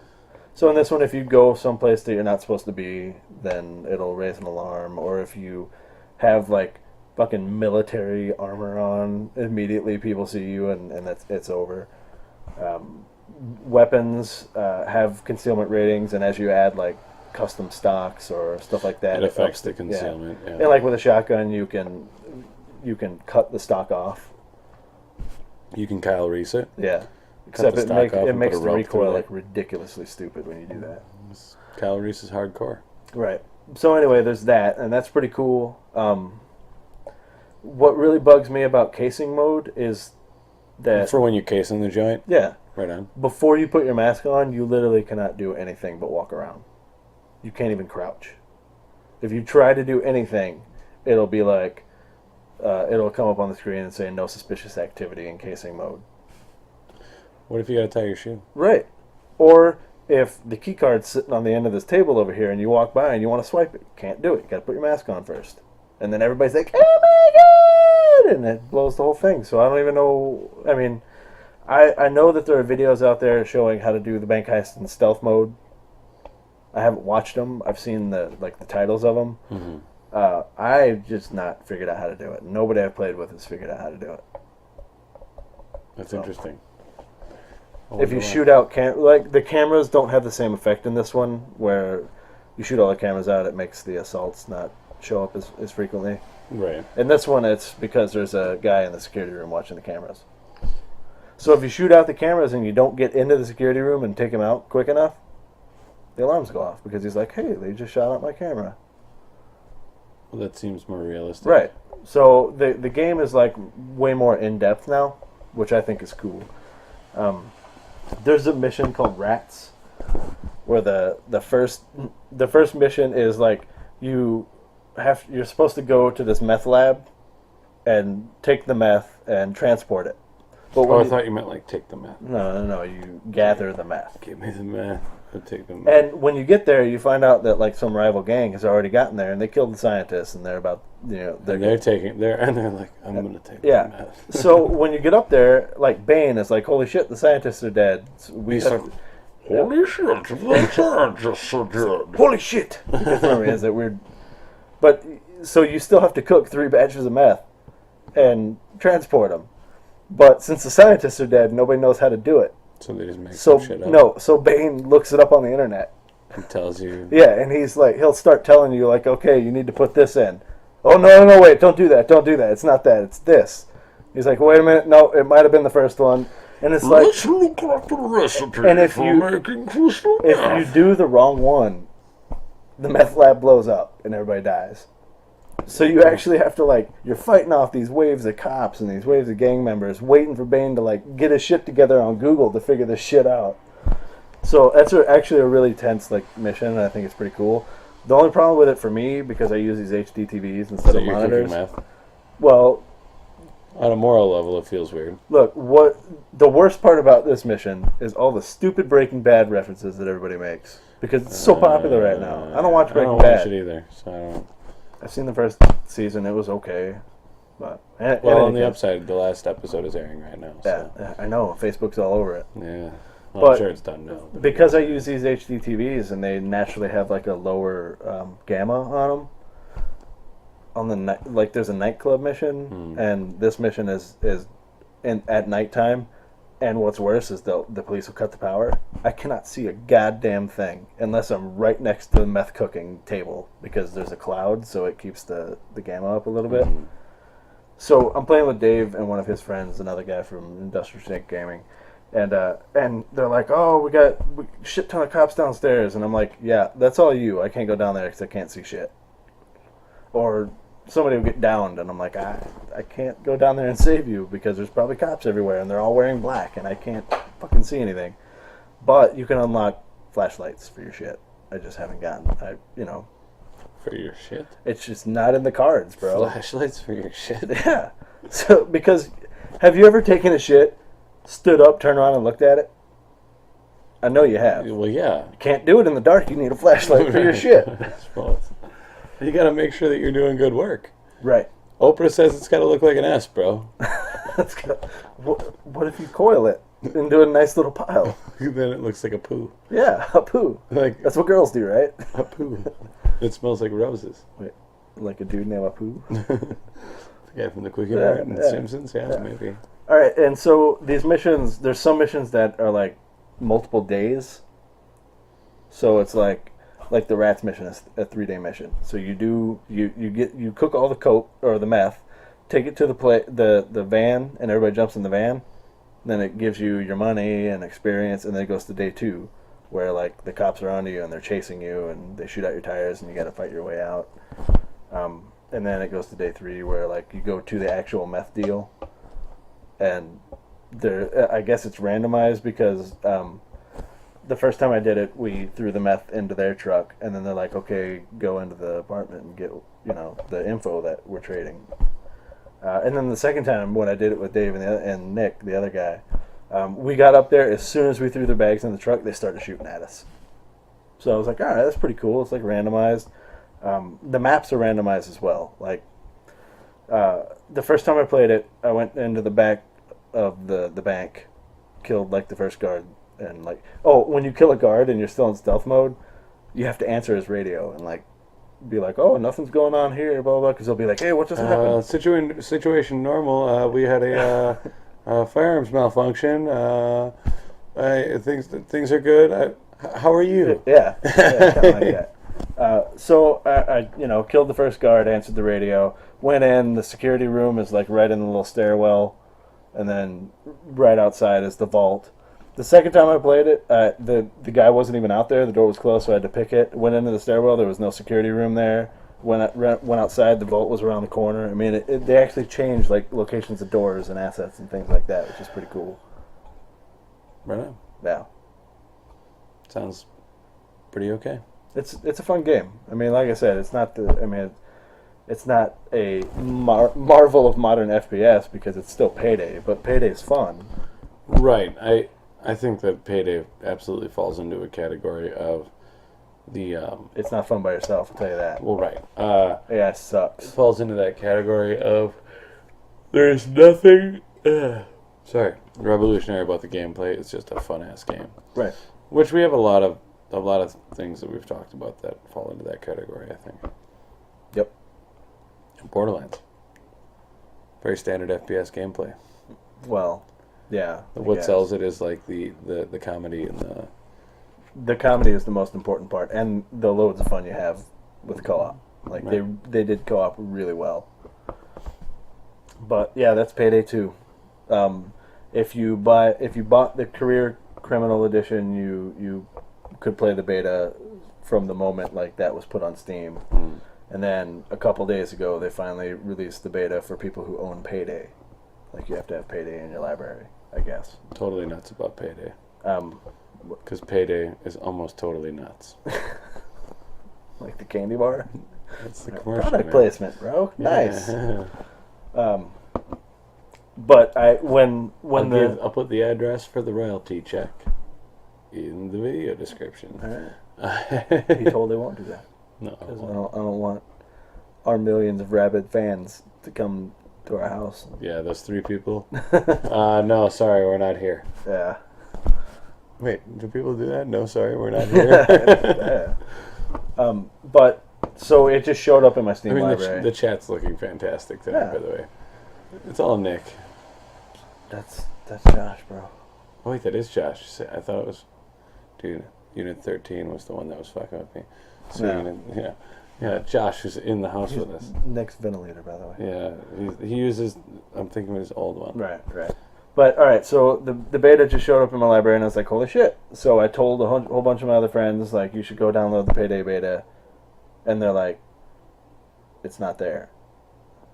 So in this one, if you go someplace that you're not supposed to be, then it'll raise an alarm. Or if you have, like, fucking military armor on, immediately people see you, and it's over. Weapons have concealment ratings, and as you add, like, custom stocks or stuff like that... It affects the concealment, yeah. And, like, with a shotgun, you can cut the stock off. You can Kyle Reese it. Yeah. Cut Except the stock off it and makes put a the rope recoil through like it. ridiculously stupid when you do that. Kyle Reese is hardcore. Right. So anyway, there's that, and that's pretty cool. What really bugs me about casing mode is that For when you're casing the joint? yeah, Right on. before you put your mask on, you literally cannot do anything but walk around. You can't even crouch. If you try to do anything, it'll be like it'll come up on the screen and say no suspicious activity in casing mode. What if you gotta tie your shoe? Right. Or if the key card's sitting on the end of this table over here and you walk by and you want to swipe it, you can't do it. You got to put your mask on first. And then everybody's like, oh my god! And it blows the whole thing. So I don't even know. I mean, I know that there are videos out there showing how to do the bank heist in stealth mode. I haven't watched them. I've seen the titles of them. Mm-hmm. I've just not figured out how to do it. Nobody I've played with has figured out how to do it. That's So. interesting. If you shoot out the cameras don't have the same effect in this one, where you shoot all the cameras out, it makes the assaults not show up as frequently. Right. In this one, it's because there's a guy in the security room watching the cameras. So if you shoot out the cameras and you don't get into the security room and take him out quick enough, the alarms go off because he's like, hey, they just shot out my camera. Well, that seems more realistic. Right. So the game is like way more in depth now, which I think is cool. There's a mission called Rats, where the first mission is like you're supposed to go to this meth lab and take the meth and transport it. But Oh, I thought you meant like take the meth. No, you gather the meth. Give me the meth. I'll take the meth. And when you get there, you find out that like some rival gang has already gotten there, and they killed the scientists, and they're about they're like, I'm gonna take the yeah. meth. So when you get up there, like Bane is like, holy shit, the scientists are dead. He's like, holy shit, the scientists are dead. Holy shit! Remember, he has that weird. But so you still have to cook 3 batches of meth and transport them. But since the scientists are dead, nobody knows how to do it. So they just make So some shit up. so Bane looks it up on the internet. He tells you. Yeah, and he's like, he'll start telling you like, okay, you need to put this in. Oh no, wait, don't do that. It's not that. It's this. He's like, wait a minute, no, it might have been the first one. And it's like, let's look at the recipe and if for you making crystal if meth. you do the wrong one, the meth lab blows up and everybody dies. So you actually have to like, you're fighting off these waves of cops and these waves of gang members, waiting for Bane to like get his shit together on Google to figure this shit out. So that's actually a really tense like mission, and I think it's pretty cool. The only problem with it for me, because I use these HD TVs instead So of you're monitors. cooking meth. Well, On a moral level, it feels weird. look, what the worst part about this mission is all the stupid Breaking Bad references that everybody makes, because it's so popular right now. I don't watch Breaking I don't Bad. watch it either, so I don't. I've seen the first season; it was okay, but Well, on the upside, the last episode is airing right now. yeah, So. I know Facebook's all over it. Yeah. Well, But I'm sure it's done now. But Because I use these HD TVs and they naturally have like a lower gamma on them. On the like, there's a nightclub mission, and this mission is at nighttime. And what's worse is the police will cut the power. I cannot see a goddamn thing unless I'm right next to the meth cooking table, because there's a cloud, so it keeps the gamma up a little bit. So I'm playing with Dave and one of his friends, another guy from Industrial Snake Gaming, and they're like, "Oh, we got shit ton of cops downstairs," and I'm like, "Yeah, that's all you. I can't go down there because I can't see shit." Or somebody will get downed, and I'm like, I can't go down there and save you because there's probably cops everywhere, and they're all wearing black, and I can't fucking see anything. But you can unlock flashlights for your shit. I just haven't gotten. For your shit? It's just not in the cards, bro. Flashlights for your shit? Yeah. So, because, have you ever taken a shit, stood up, turned around, and looked at it? I know you have. Well, yeah. You can't do it in the dark. You need a flashlight for your shit. I suppose. You got to make sure that you're doing good work. Right. Oprah says it's got to look like an S, bro. What if you coil it and do a nice little pile? Then it looks like a poo. Yeah, a poo. Like That's what girls do, right? a poo. It smells like roses. Wait, like a dude named Apu? The guy from the Quickie Mart and Simpsons? Yeah, maybe. All right, and so these missions, there's some missions that are like multiple days. So it's like the rats mission is a 3-day mission. So you cook all the coke or the meth, take it to the van, and everybody jumps in the van. Then it gives you your money and experience, and then it goes to day 2, where like the cops are onto you and they're chasing you and they shoot out your tires and you got to fight your way out. And then it goes to day 3, where like you go to the actual meth deal, and I guess it's randomized because the first time I did it, we threw the meth into their truck, and then they're like, okay, go into the apartment and get the info that we're trading. And then the second time when I did it with Dave and Nick, the other guy, we got up there, as soon as we threw their bags in the truck, they started shooting at us. So I was like, all right, that's pretty cool. It's like randomized. The maps are randomized as well. Like the first time I played it, I went into the back of the bank, killed like the first guard, and like, when you kill a guard and you're still in stealth mode, you have to answer his radio and like be like, oh, nothing's going on here, blah blah, because he'll be like, hey, what just happened? Situation normal. We had a firearms malfunction. Things are good. How are you? Yeah, kind of like that. So I killed the first guard, answered the radio, went in. The security room is like right in the little stairwell, and then right outside is the vault. The second time I played it, the guy wasn't even out there. The door was closed, so I had to pick it. Went into the stairwell. There was no security room there. Went outside. The vault was around the corner. I mean, they actually changed like locations of doors and assets and things like that, which is pretty cool. Right on. Yeah. Sounds pretty okay. It's a fun game. I mean, like I said, it's not it's not a marvel of modern FPS because it's still Payday, but Payday's fun. Right. I think that Payday absolutely falls into a category of the... it's not fun by yourself, I'll tell you that. Well, right. Yeah, it sucks. It falls into that category of there's nothing... revolutionary about the gameplay. It's just a fun-ass game. Right. Which we have a lot of things that we've talked about that fall into that category, I think. Yep. And Borderlands. Very standard FPS gameplay. Well, yeah. What sells it is like the comedy and the comedy is the most important part, and the loads of fun you have with co-op. Like right. they did co-op really well. But yeah, that's Payday 2. If you bought the Career Criminal Edition, you could play the beta from the moment like that was put on Steam. Mm. And then a couple days ago, they finally released the beta for people who own Payday. Like you have to have Payday in your library, I guess. Totally nuts about Payday. Because Payday is almost totally nuts. Like the candy bar? That's the commercial. Product placement, bro. Nice. Yeah. But I'll put the address for the royalty check in the video description. All right. He totally won't do that. No. Because I don't want our millions of rabid fans to come to our house. Yeah, those 3 people. No, sorry, we're not here. Yeah. Wait, do people do that? No, sorry, we're not here. Yeah. But so it just showed up in my Steam library. The chat's looking fantastic today, by the way. It's all Nick. That's Josh, bro. Oh wait, that is Josh. I thought it was, dude. Unit 13 was the one that was fucking with me. So yeah. Josh was in the house with us. Nick's ventilator, by the way. Yeah, he uses. I'm thinking of his old one. Right. But all right, so the beta just showed up in my library, and I was like, holy shit! So I told a whole bunch of my other friends, like, you should go download the Payday beta, and they're like, it's not there.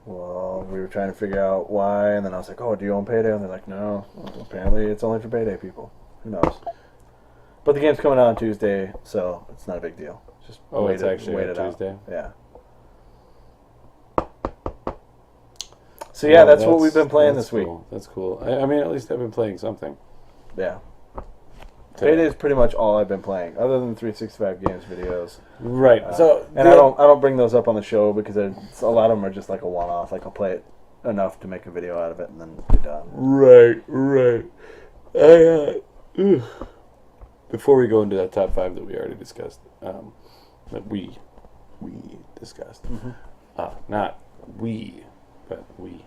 Well, we were trying to figure out why, and then I was like, oh, do you own Payday? And they're like, no. Well, apparently it's only for Payday people. Who knows? But the game's coming out on Tuesday, so it's not a big deal. Just it's actually wait on it out. Tuesday? Yeah. So yeah, that's what we've been playing this week. Cool. That's cool. I mean, at least I've been playing something. Yeah. Today. Payday is pretty much all I've been playing, other than 365 games videos. Right. And I don't bring those up on the show because a lot of them are just like a one-off. Like I'll play it enough to make a video out of it and then be done. Right. Before we go into that top 5 that we already discussed, that we discussed, not we, but we.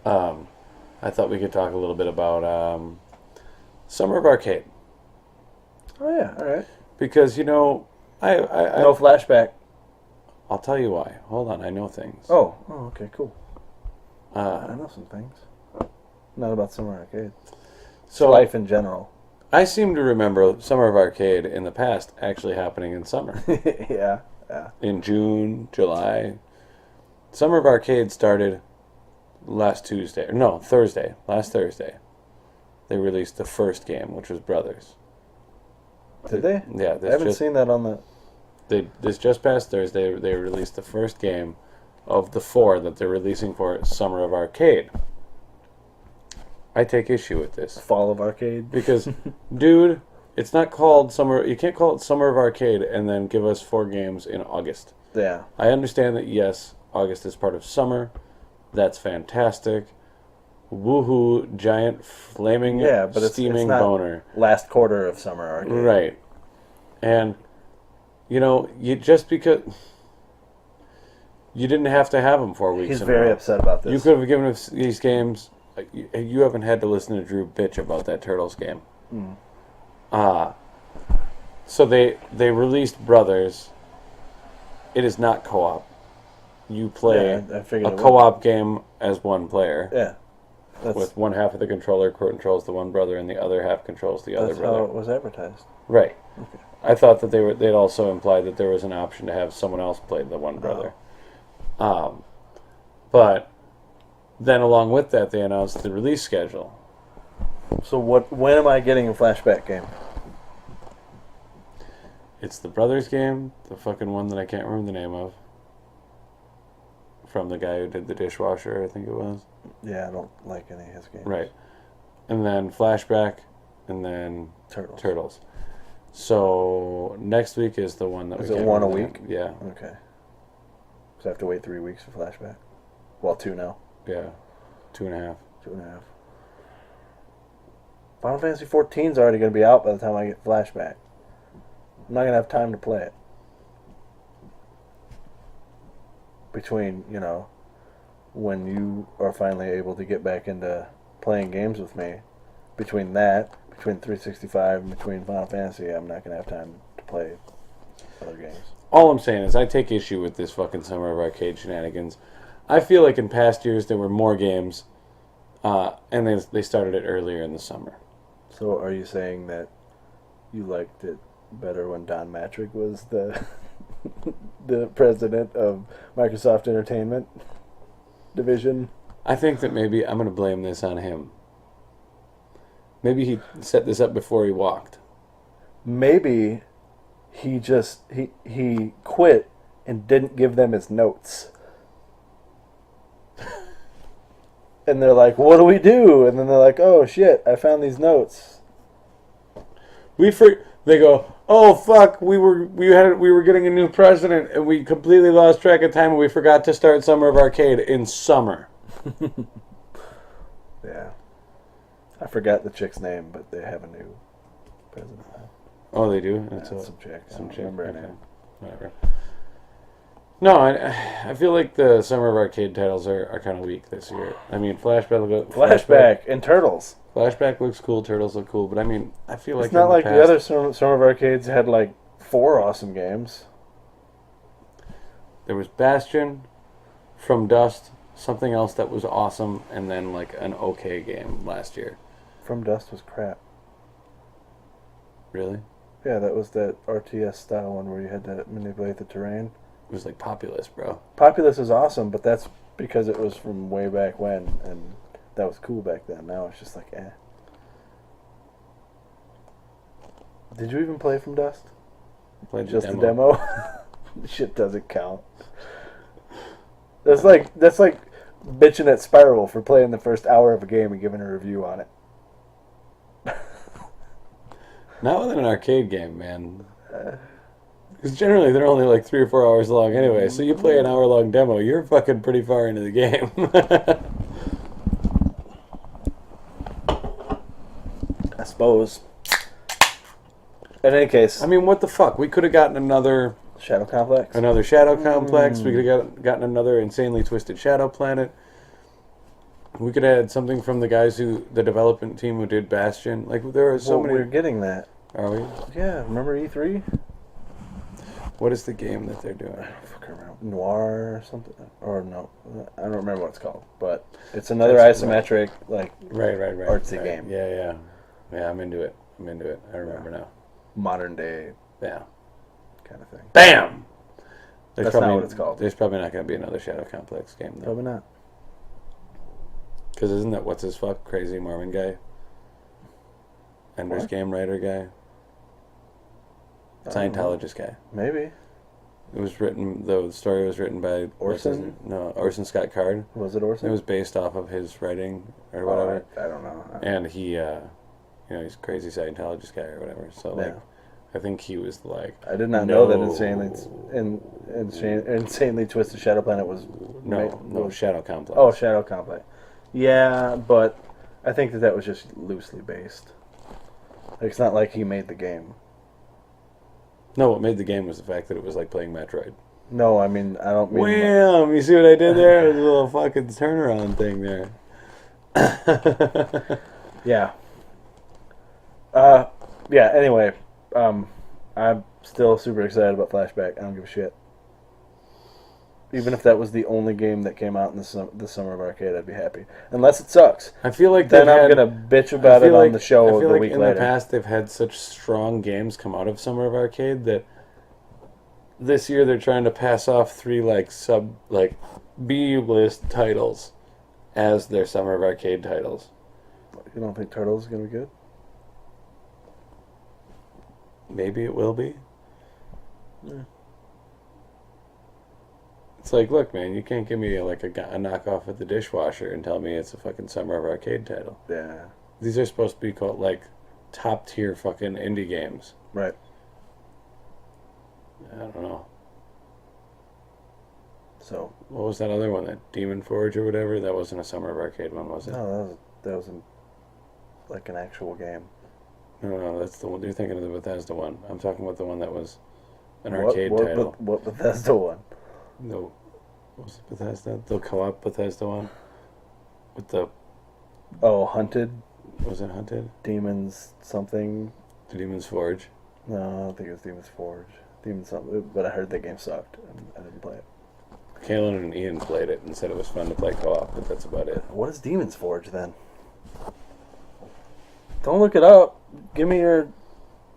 I thought we could talk a little bit about Summer of Arcade. Oh yeah, all right. Because I no flashback. I'll tell you why. Hold on, I know things. Oh, okay, cool. I know some things. Not about Summer Arcade. So life in general. I seem to remember Summer of Arcade in the past actually happening in summer. Yeah. In June, July. Summer of Arcade started last Thursday. Last Thursday. They released the first game, which was Brothers. Did they? Yeah. I haven't seen that on the... This just past Thursday, they released the first game of the 4 that they're releasing for Summer of Arcade. I take issue with this. Fall of Arcade? Because, dude, it's not called Summer... You can't call it Summer of Arcade and then give us 4 games in August. Yeah. I understand that, yes, August is part of summer. That's fantastic. Woohoo, giant, flaming, steaming it's not boner. Last quarter of Summer Arcade. Right. And, you just because... You didn't have to have them 4 weeks He's in very a row. upset about this. You could have given us these games... You haven't had to listen to Drew bitch about that Turtles game. So they released Brothers. It is not co-op. You play a co-op game as one player. Yeah. With one half of the controller controls the one brother and the other half controls the other brother. That's how it was advertised. Right. Okay. I thought that they'd also implied that there was an option to have someone else play the one brother. But then along with that, they announced the release schedule. So when am I getting a flashback game? It's the Brothers game, the fucking one that I can't remember the name of. From the guy who did the dishwasher, I think it was. Yeah, I don't like any of his games. Right. And then Flashback, and then Turtles. So next week is the one that is it one a week? Yeah. Okay. So I have to wait 3 weeks for Flashback? Well, 2 now. Yeah. 2.5. 2.5. Final Fantasy 14 is already going to be out by the time I get Flashback. I'm not going to have time to play it. Between, when you are finally able to get back into playing games with me, between 365 and between Final Fantasy, I'm not going to have time to play other games. All I'm saying is I take issue with this fucking Summer of Arcade shenanigans. I feel like in past years there were more games, and they started it earlier in the summer. So are you saying that you liked it better when Don Matrick was the the president of Microsoft Entertainment Division? I think that maybe I'm going to blame this on him. Maybe he set this up before he walked. Maybe he quit and didn't give them his notes. And they're like, what do we do? And then they're like, oh shit, I found these notes. They go, oh fuck, we were getting a new president and we completely lost track of time and we forgot to start Summer of Arcade in summer. Yeah. I forgot the chick's name, but they have a new president now. Oh, they do? That's some chick. I don't remember her name. Whatever. No, I feel like the Summer of Arcade titles are kind of weak this year. I mean, Flashback and Turtles. Flashback looks cool, Turtles look cool, but I mean, I feel like it's not like the other Summer of Arcades had like 4 awesome games. There was Bastion, From Dust, something else that was awesome, and then like an okay game last year. From Dust was crap. Really? Yeah, that was that RTS style one where you had to manipulate the terrain. It was like Populous, bro. Populous is awesome, but that's because it was from way back when, and that was cool back then. Now it's just like, eh. Did you even play From Dust? Played Just the demo? Shit doesn't count. That's like bitching at Spiral for playing the first hour of a game and giving a review on it. Not with an arcade game, man. Because generally they're only like 3 or 4 hours long anyway. So you play an hour-long demo, you're fucking pretty far into the game. I suppose. In any case, I mean, what the fuck? We could have gotten another Shadow Complex. Another Shadow Complex. We could have gotten another insanely twisted Shadow Planet. We could have had something from the guys the development team who did Bastion. Like, there are so many. We're getting that. Are we? Yeah, remember E3? What is the game that they're doing? I don't fucking remember. Noir or something? Or no, I don't remember what it's called. But it's another isometric, right, artsy game. Yeah. I'm into it. I remember now. Modern day. Yeah. Kind of thing. Bam! That's not what it's called. There's probably not going to be another Shadow Complex game, though. Probably not. Because isn't that what's his fuck crazy Mormon guy? Ender's Game writer guy? Scientologist guy. Maybe. It was written, the story was written by... Orson? No, Orson Scott Card. Was it Orson? It was based off of his writing or whatever. I don't know. And he, he's a crazy Scientologist guy or whatever. So, like, I think he was like... I did not know that Insanely Twisted Shadow Planet was... No, Shadow Complex. Oh, Shadow Complex. Yeah, but I think that was just loosely based. It's not like he made the game. No, what made the game was the fact that it was like playing Metroid. No, I mean, I don't mean... Wham! You see what I did there? It was a little fucking turnaround thing there. Yeah. Anyway, I'm still super excited about Flashback. I don't give a shit. Even if that was the only game that came out in the summer of arcade, I'd be happy. Unless it sucks. I feel like then I'm gonna bitch about it on the show the week later. In the past, they've had such strong games come out of summer of arcade that this year they're trying to pass off 3 B-list titles as their summer of arcade titles. You don't think Turtles is gonna be good? Maybe it will be. Yeah. It's like, look, man, you can't give me a knockoff of the dishwasher and tell me it's a fucking summer of arcade title. Yeah. These are supposed to be called top tier fucking indie games. Right. I don't know. So what was that other one? That Demon Forge or whatever? That wasn't a summer of arcade one, was it? No, that was like an actual game. No, that's the one. You're thinking of the Bethesda one. I'm talking about the one that was an arcade title. What Bethesda one? No, what was it Bethesda? The co-op Bethesda one? With the... Oh, Hunted? Was it Hunted? Demons something? The Demon's Forge? No, I don't think it was Demon's Forge. Demons something, but I heard that game sucked, and I didn't play it. Kaylin and Ian played it and said it was fun to play co-op, but that's about it. What is Demon's Forge, then? Don't look it up. Give me your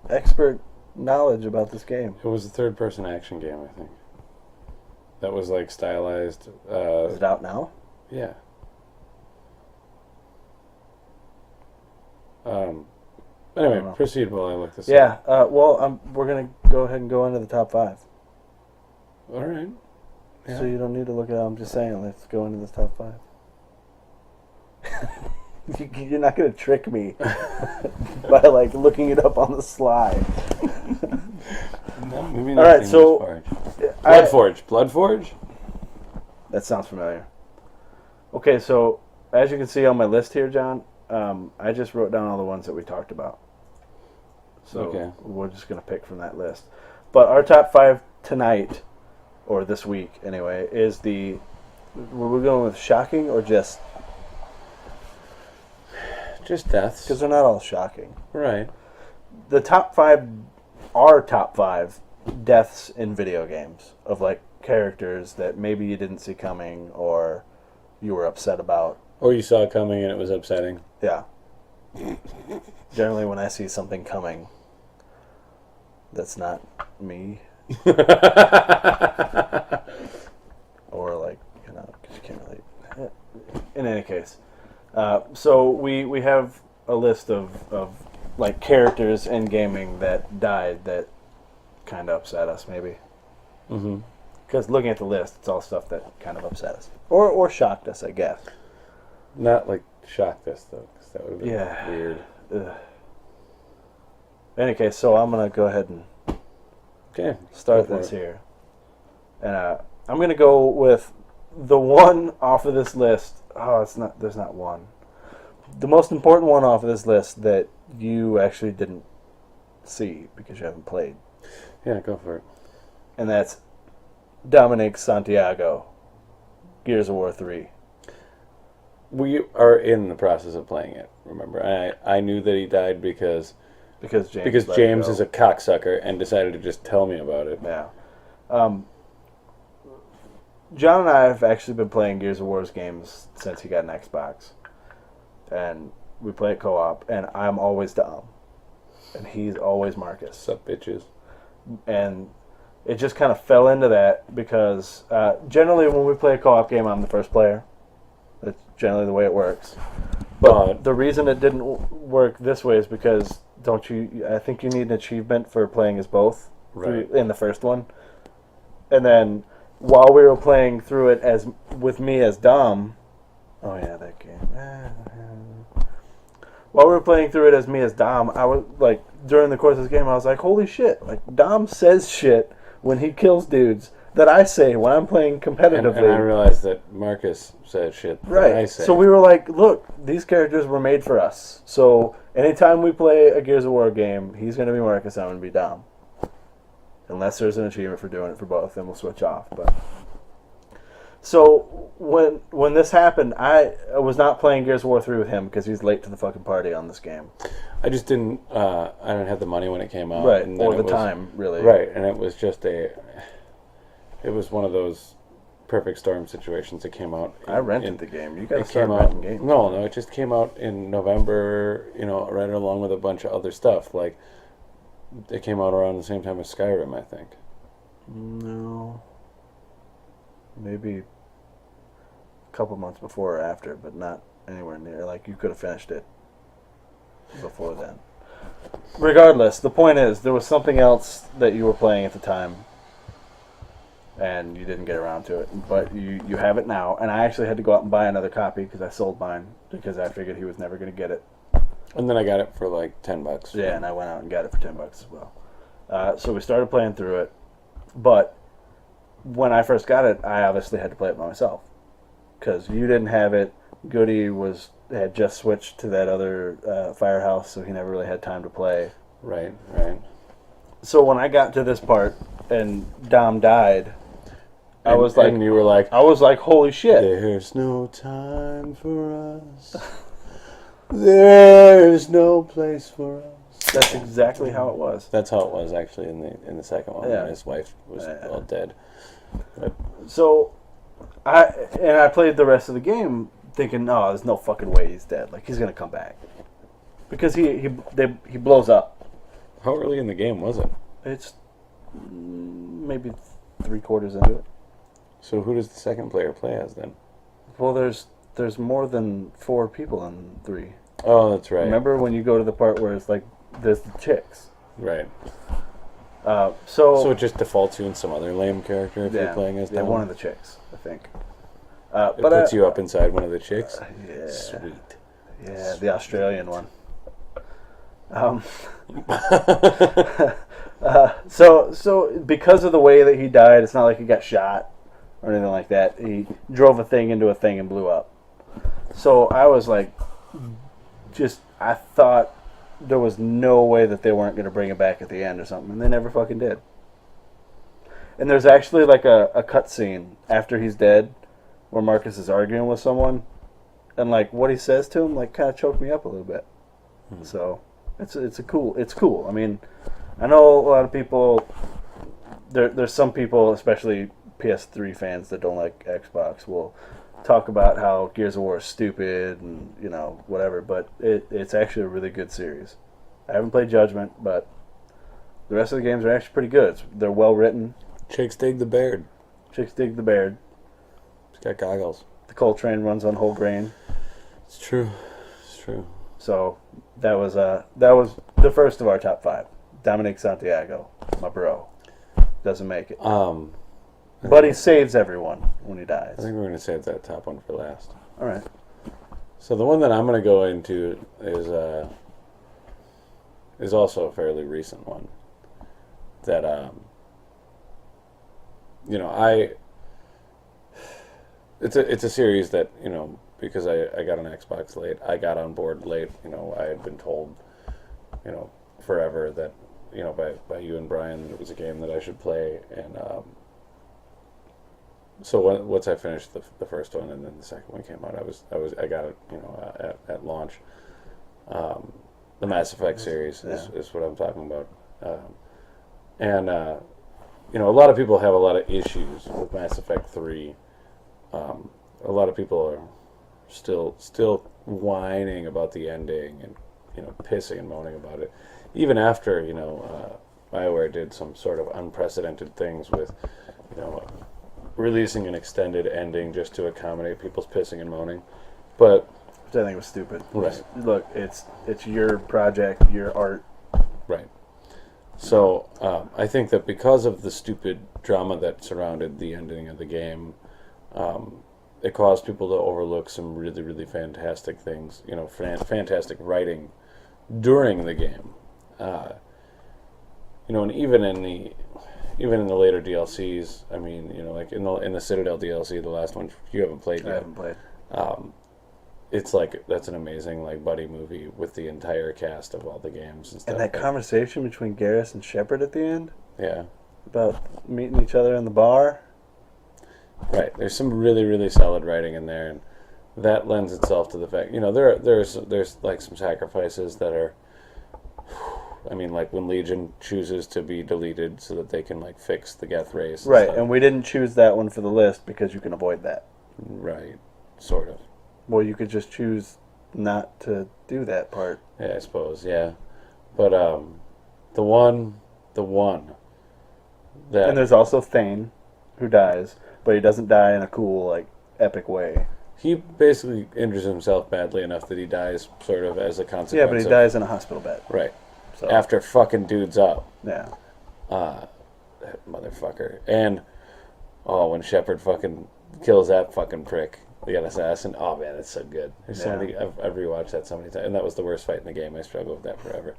expert knowledge about this game. It was a third-person action game, I think. That was stylized. Is it out now? Yeah. Anyway, proceed while I look this up. Yeah. We're gonna go ahead and go into the top 5. All right. Yeah. So you don't need to look it up. I'm just saying, let's go into this top 5. You're not gonna trick me by looking it up on the slide. No, maybe all right, so Bloodforge. That sounds familiar. Okay, so as you can see on my list here, John, I just wrote down all the ones that we talked about. So we're just gonna pick from that list. But our top 5 tonight, or this week anyway, is were we going with shocking or just deaths? Because they're not all shocking. Right. The top 5 are top 5 deaths in video games of characters that maybe you didn't see coming or you were upset about. Or you saw it coming and it was upsetting. Yeah. Generally when I see something coming that's not me. Or because you can't really... In any case. So we have a list of like characters in gaming that died that kind of upset us, maybe. Mm-hmm. Because looking at the list, it's all stuff that kind of upset us. Or shocked us, I guess. Not like shocked us, though, because that would have been weird. Ugh. In any case, so I'm going to go ahead and start this here. And I'm going to go with the one off of this list. Oh, there's not one. The most important one off of this list that you actually didn't see because you haven't played. Yeah, go for it. And that's Dominic Santiago, Gears of War 3. We are in the process of playing it, remember? I knew that he died because James is a cocksucker and decided to just tell me about it. Yeah. John and I have actually been playing Gears of War's games since he got an Xbox. And we play it co-op, and I'm always Dom. And he's always Marcus. Sup, bitches? And it just kind of fell into that because generally when we play a co-op game, I'm the first player. That's generally the way it works. But the reason it didn't work this way is because I think you need an achievement for playing as both in the first one. And then while we were playing through it with me as Dom, oh yeah, that game. While we were playing through it as me as Dom, I was like, during the course of this game, I was like, holy shit! Like Dom says shit when he kills dudes that I say when I'm playing competitively. And I realized that Marcus said shit that I say. So we were like, look, these characters were made for us. So anytime we play a Gears of War game, he's going to be Marcus, I'm going to be Dom. Unless there's an achievement for doing it for both, then we'll switch off. But so when this happened, I was not playing Gears of War 3 with him because he's late to the fucking party on this game. I just didn't. I didn't have the money when it came out, right? Or the time, really, right? And it was just it was one of those perfect storm situations. It came out. I rented the game. You guys start renting games. No, it just came out in November. Right along with a bunch of other stuff. Like it came out around the same time as Skyrim, I think. No, maybe a couple months before or after, but not anywhere near. Like you could have finished it before then. Regardless, the point is there was something else that you were playing at the time and you didn't get around to it, but you have it now, and I actually had to go out and buy another copy because I sold mine because I figured he was never going to get it. And then I got it for like $10. Yeah, and I went out and got it for $10 as well. So we started playing through it, but when I first got it, I obviously had to play it by myself because you didn't have it. Goody had just switched to that other firehouse, so he never really had time to play. Right. So when I got to this part and Dom died, I was like, and you were like, I was like, holy shit! There's no time for us. There's no place for us. That's exactly how it was. That's how it was actually in the second one. Yeah. When his wife was all dead. But, so I played the rest of the game thinking, no, there's no fucking way he's dead. Like he's gonna come back because he blows up. How early in the game was it? It's maybe 3/4 into it. So who does the second player play as then? Well, there's more than 4 people in 3. Oh, that's right. Remember when you go to the part where it's like there's the chicks. Right. So it just defaults you in some other lame character if you're playing as Dom? Yeah, one of the chicks, I think. It puts you up inside one of the chicks? Yeah. Sweet. Yeah, the Australian one. So because of the way that he died, it's not like he got shot or anything like that. He drove a thing into a thing and blew up. So I was like, I thought there was no way that they weren't going to bring it back at the end or something, and they never fucking did. And there's actually like a cutscene after he's dead where Marcus is arguing with someone, and like what he says to him like kind of choked me up a little bit. So it's cool. I mean, I know a lot of people. There's some people, especially PS3 fans that don't like Xbox, will talk about how Gears of War is stupid and whatever. But it's actually a really good series. I haven't played Judgment, but the rest of the games are actually pretty good. They're well written. Chicks dig the beard. Chicks dig the beard. It's got goggles. The Coltrane runs on whole grain. It's true. So that was the first of our top 5. Dominic Santiago, my bro, doesn't make it. But he saves everyone when he dies. I think we're going to save that top one for last. All right. So the one that I'm going to go into is also a fairly recent one. That it's a series that because I got an Xbox late, I got on board late. I had been told forever that by you and Brian that it was a game that I should play, and so once I finished the first one and then the second one came out, I got it at launch. The Mass Effect series is what I'm talking about, and a lot of people have a lot of issues with Mass Effect 3. A lot of people are still whining about the ending and pissing and moaning about it, even after BioWare did some sort of unprecedented things with releasing an extended ending just to accommodate people's pissing and moaning. But which I think was stupid. Right. Look, it's your project, your art. Right. So I think that because of the stupid drama that surrounded the ending of the game, it caused people to overlook some really, really fantastic things. Fantastic writing during the game. And even in the later DLCs, I mean, like in the Citadel DLC, the last one you haven't played yet. I haven't played. It's like that's an amazing buddy movie with the entire cast of all the games and stuff. And that conversation between Garrus and Shepard at the end. Yeah. About meeting each other in the bar. Right. There's some really, really solid writing in there, and that lends itself to the fact. There's like some sacrifices that are. I mean, like when Legion chooses to be deleted so that they can fix the Geth race. Right, and we didn't choose that one for the list because you can avoid that. Right, sort of. Well, you could just choose not to do that part. Yeah, I suppose, yeah. But the one that... And there's also Thane, who dies, but he doesn't die in a cool, epic way. He basically injures himself badly enough that he dies sort of as a consequence. Yeah, but he dies in a hospital bed. Right. So. After fucking dudes up. Yeah. That motherfucker. And, when Shepard fucking kills that fucking prick, the assassin, oh man, it's so good. There's so many, I've rewatched that so many times, and that was the worst fight in the game. I struggled with that forever.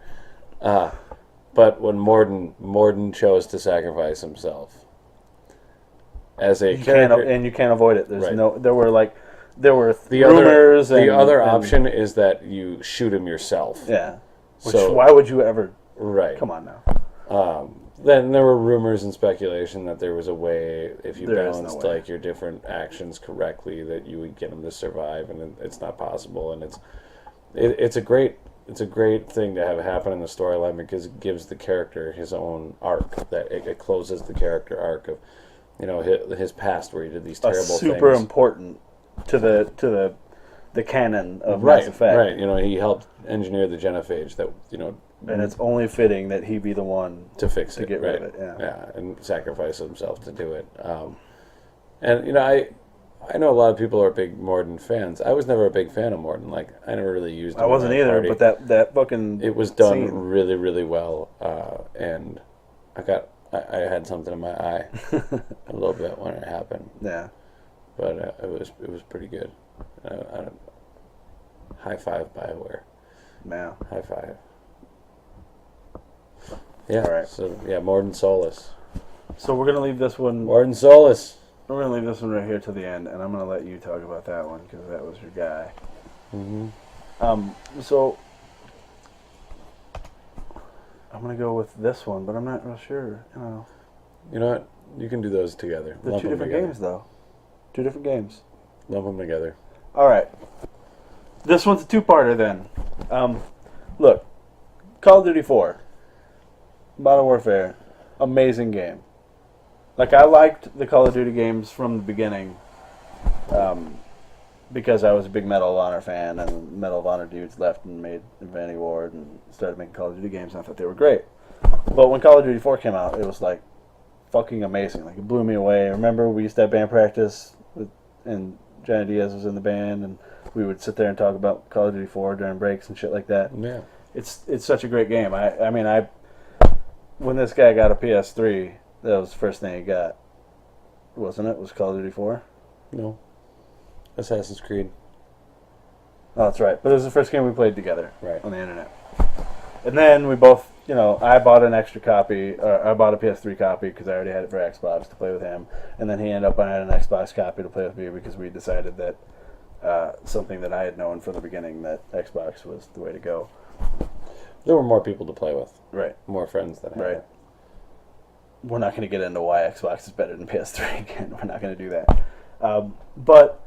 But when Morden chose to sacrifice himself as a character, and you can't avoid it. There's right. there were rumors. The other option is that you shoot him yourself. Yeah. Why would you ever? Right. Come on now. Then there were rumors and speculation that there was a way, if you balanced no your different actions correctly, that you would get him to survive, and it's not possible. And it's a great thing to have happen in the storyline because it gives the character his own arc. That it closes the character arc of, his past where he did these terrible things. Super important to the canon of Mass Effect. Right. He helped engineer the genophage that and it's only fitting that he be the one to fix it, to get rid of it. Yeah, and sacrifice himself to do it. And I know a lot of people are big Morden fans. I was never a big fan of Morden. I never really used him. I wasn't either, party. But that fucking it was done scene. really, really well. And I had something in my eye a little bit when it happened. Yeah, but it was pretty good. High five, BioWare. Yeah. High five. Yeah. All right. So Morden Solis. So we're gonna leave this one. Morden Solis. We're gonna leave this one right here to the end, and I'm gonna let you talk about that one because that was your guy. Mm-hmm. So I'm gonna go with this one, but I'm not real sure. You know what? You can do those together. They're two different games, though. Two different games. Lump them together. All right. This one's a two-parter then. Look, Call of Duty 4, Modern Warfare, amazing game. I liked the Call of Duty games from the beginning because I was a big Medal of Honor fan, and Medal of Honor dudes left and made Infinity Ward and started making Call of Duty games, and I thought they were great. But when Call of Duty 4 came out, it was fucking amazing. It blew me away. Remember, we used to have band practice, and Johnny Diaz was in the band, and we would sit there and talk about Call of Duty 4 during breaks and shit like that. Yeah. It's such a great game. I mean, when this guy got a PS3, that was the first thing he got, wasn't it? Was Call of Duty 4? No. Assassin's Creed. Oh, that's right. But it was the first game we played together Right. on the internet. And then we both, I bought an extra copy, or I bought a PS3 copy because I already had it for Xbox to play with him. And then he ended up buying an Xbox copy to play with me because we decided that something that I had known from the beginning, that Xbox was the way to go. There were more people to play with. Right. More friends that I had. Right. We're not going to get into why Xbox is better than PS3 again. We're not going to do that. But...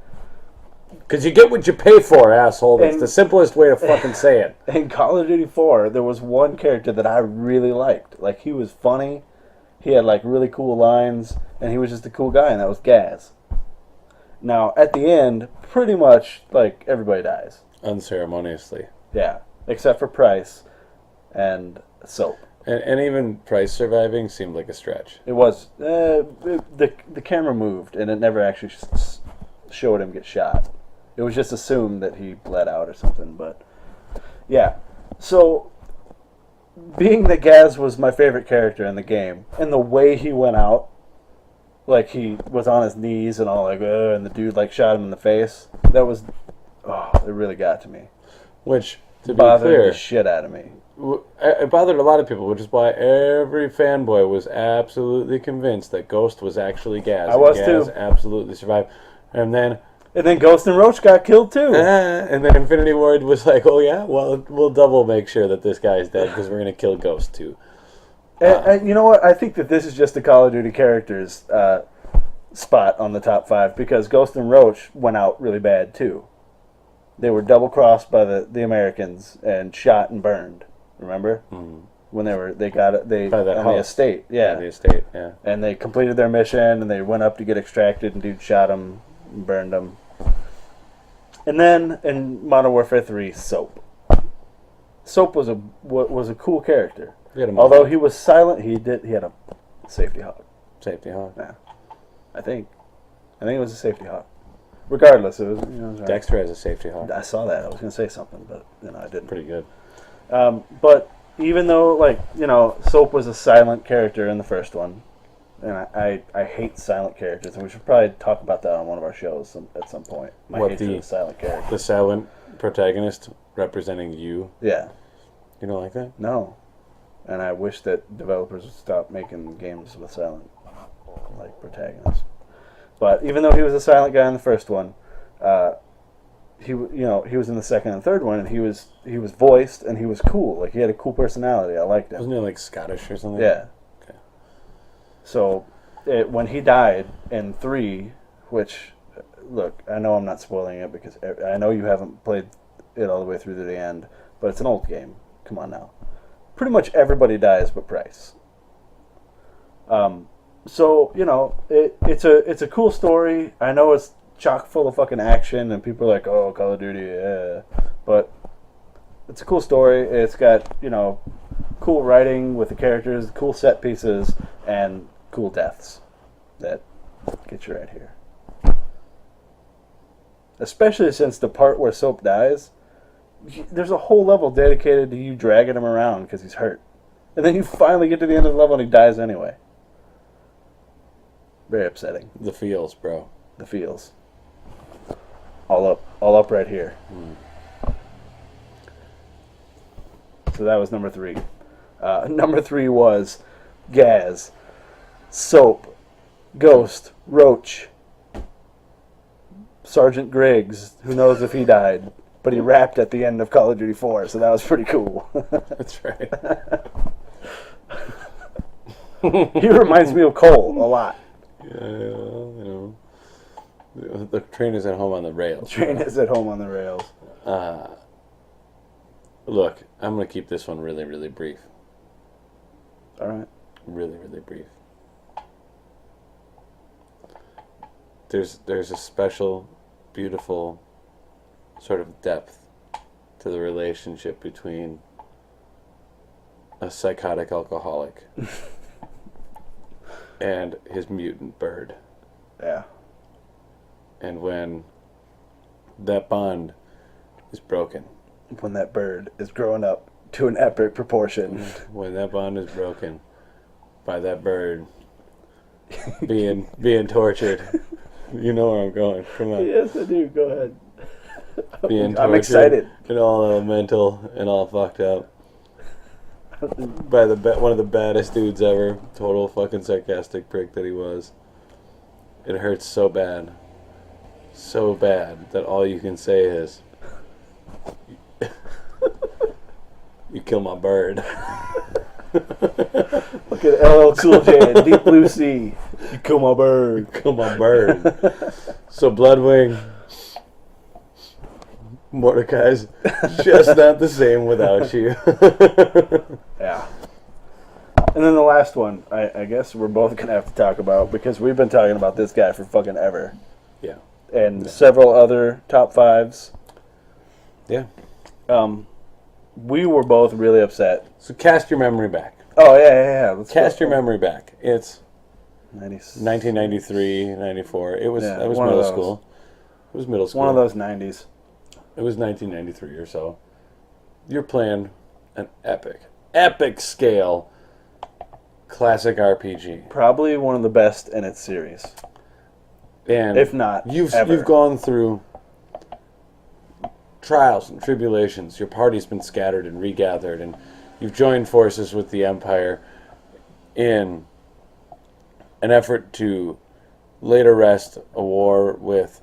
Because you get what you pay for, asshole. That's the simplest way to fucking say it. In Call of Duty 4, there was one character that I really liked. Like, he was funny, he had, like, really cool lines, and he was just a cool guy, and that was Gaz. Now, at the end, pretty much, like, everybody dies. Unceremoniously. Yeah, except for Price and Soap. And even Price surviving seemed like a stretch. It was. The camera moved, and it never actually showed him get shot. It was just assumed that he bled out or something, but yeah. So, being that Gaz was my favorite character in the game, and the way he went out, like he was on his knees and all like, and the dude like shot him in the face, that was, it really got to me. Which, to be bothered clear, the shit out of me. It bothered a lot of people, which is why every fanboy was absolutely convinced that Ghost was actually Gaz. I was Gaz too. Absolutely survived. And then Ghost and Roach got killed too. And then Infinity Ward was like, oh yeah, well, we'll double make sure that this guy's dead because we're going to kill Ghost too. And you know what? I think that this is just a Call of Duty characters spot on the top 5 because Ghost and Roach went out really bad too. They were double crossed by the Americans and shot and burned. Remember? Mm-hmm. When they got it, by that on house. the estate, yeah. By the estate, yeah. And they completed their mission and they went up to get extracted and dude shot them and burned them. And then in Modern Warfare 3, Soap. Soap was a cool character. Although he was silent, he had a safety hawk. Safety hawk. Yeah, I think it was a safety hawk. Regardless, it was right. Dexter has a safety hawk. I saw that. I was going to say something, but I didn't. Pretty good. But even though Soap was a silent character in the first one, and I hate silent characters, and we should probably talk about that on one of our shows at some point. My hatred of silent characters. The silent protagonist representing you? Yeah. You don't like that? No. And I wish that developers would stop making games with silent protagonists. But even though he was a silent guy in the first one, he was in the second and third one, and he was voiced and he was cool. Like he had a cool personality. I liked him. Wasn't he like Scottish or something? Yeah. Okay. So when he died in 3, which look, I know I'm not spoiling it because I know you haven't played it all the way through to the end, but it's an old game. Come on now. Pretty much everybody dies but Price. So it's a cool story. I know it's chock full of fucking action, and people are like, "Oh, Call of Duty," yeah. But it's a cool story. It's got cool writing with the characters, cool set pieces, and cool deaths that get you right here. Especially since the part where Soap dies, there's a whole level dedicated to you dragging him around because he's hurt. And then you finally get to the end of the level and he dies anyway. Very upsetting. The feels, bro. The feels. All up right here. So that was number 3. Number 3 was Gaz, Soap, Ghost, Roach, Sergeant Griggs, who knows if he died, but he rapped at the end of Call of Duty 4, so that was pretty cool. That's right. He reminds me of Cole a lot. Yeah, the train is at home on the rails. The train is at home on the rails. Look, I'm going to keep this one really, really brief. All right. Really, really brief. There's a special, beautiful sort of depth to the relationship between a psychotic alcoholic and his mutant bird. Yeah. And when that bond is broken. When that bird is growing up to an epic proportion. When that bond is broken by that bird being tortured. You know where I'm going. Come on. Yes, I do. Go ahead. Being tortured I'm excited. and all elemental and all fucked up by one of the baddest dudes ever. Total fucking sarcastic prick that he was. It hurts so bad that all you can say is, "You kill my bird." Look at LL Cool J and Deep Blue Sea. You kill my bird. Kill my bird. So Bloodwing, Mordecai's just not the same without you. Yeah. And then the last one, I guess we're both going to have to talk about, because we've been talking about this guy for fucking ever. Yeah. And several other top fives. Yeah. We were both really upset. So cast your memory back. Oh, yeah. Let's cast your memory back. It's 1993, 94. It was middle school. It was middle school. One of those 90s. It was 1993 or so. You're playing an epic scale classic RPG. Probably one of the best in its series. And if not, you've ever. gone through trials and tribulations. Your party's been scattered and regathered, and you've joined forces with the Empire in an effort to lay to rest a war with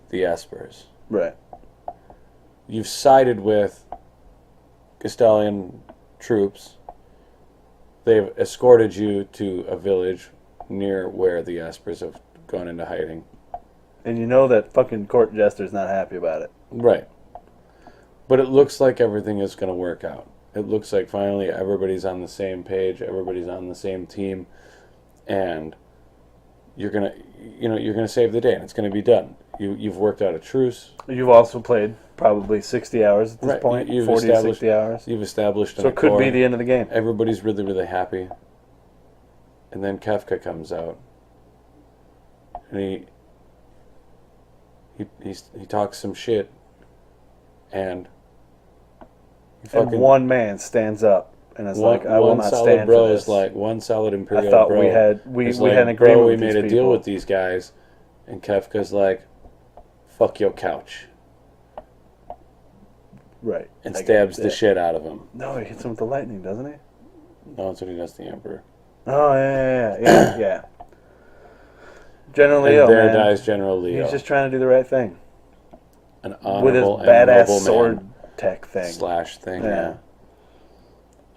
the Espers. Right. You've sided with Castalian troops. They've escorted you to a village near where the Espers have gone into hiding. And you know that fucking court jester's not happy about it. Right. But it looks like everything is going to work out. It looks like finally everybody's on the same page, everybody's on the same team, and you're gonna save the day, and it's gonna be done. You've worked out a truce. You've also played probably 60 hours at this point. 40 to 60 hours. You've established. So it could be the end of the game. Everybody's really, really happy. And then Kefka comes out, and he talks some shit, and one man stands up and is like, "I will not stand bro for this." Is like one solid Imperial I thought bro. we had an agreement. Bro, we with made these a deal people. with these guys, and Kefka's like, "Fuck your couch," right, and stabs the shit out of him. No, he hits him with the lightning, doesn't he? No, that's what he does to the Emperor. Oh yeah. General Leo, and there man. dies General Leo. He's just trying to do the right thing. An with his honorable badass and sword man. tech thing. Slash thing, Yeah.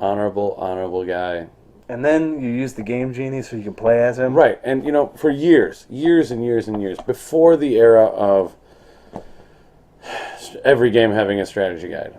Honorable guy. And then you use the Game Genie so you can play as him. Right, and for years and years, before the era of every game having a strategy guide,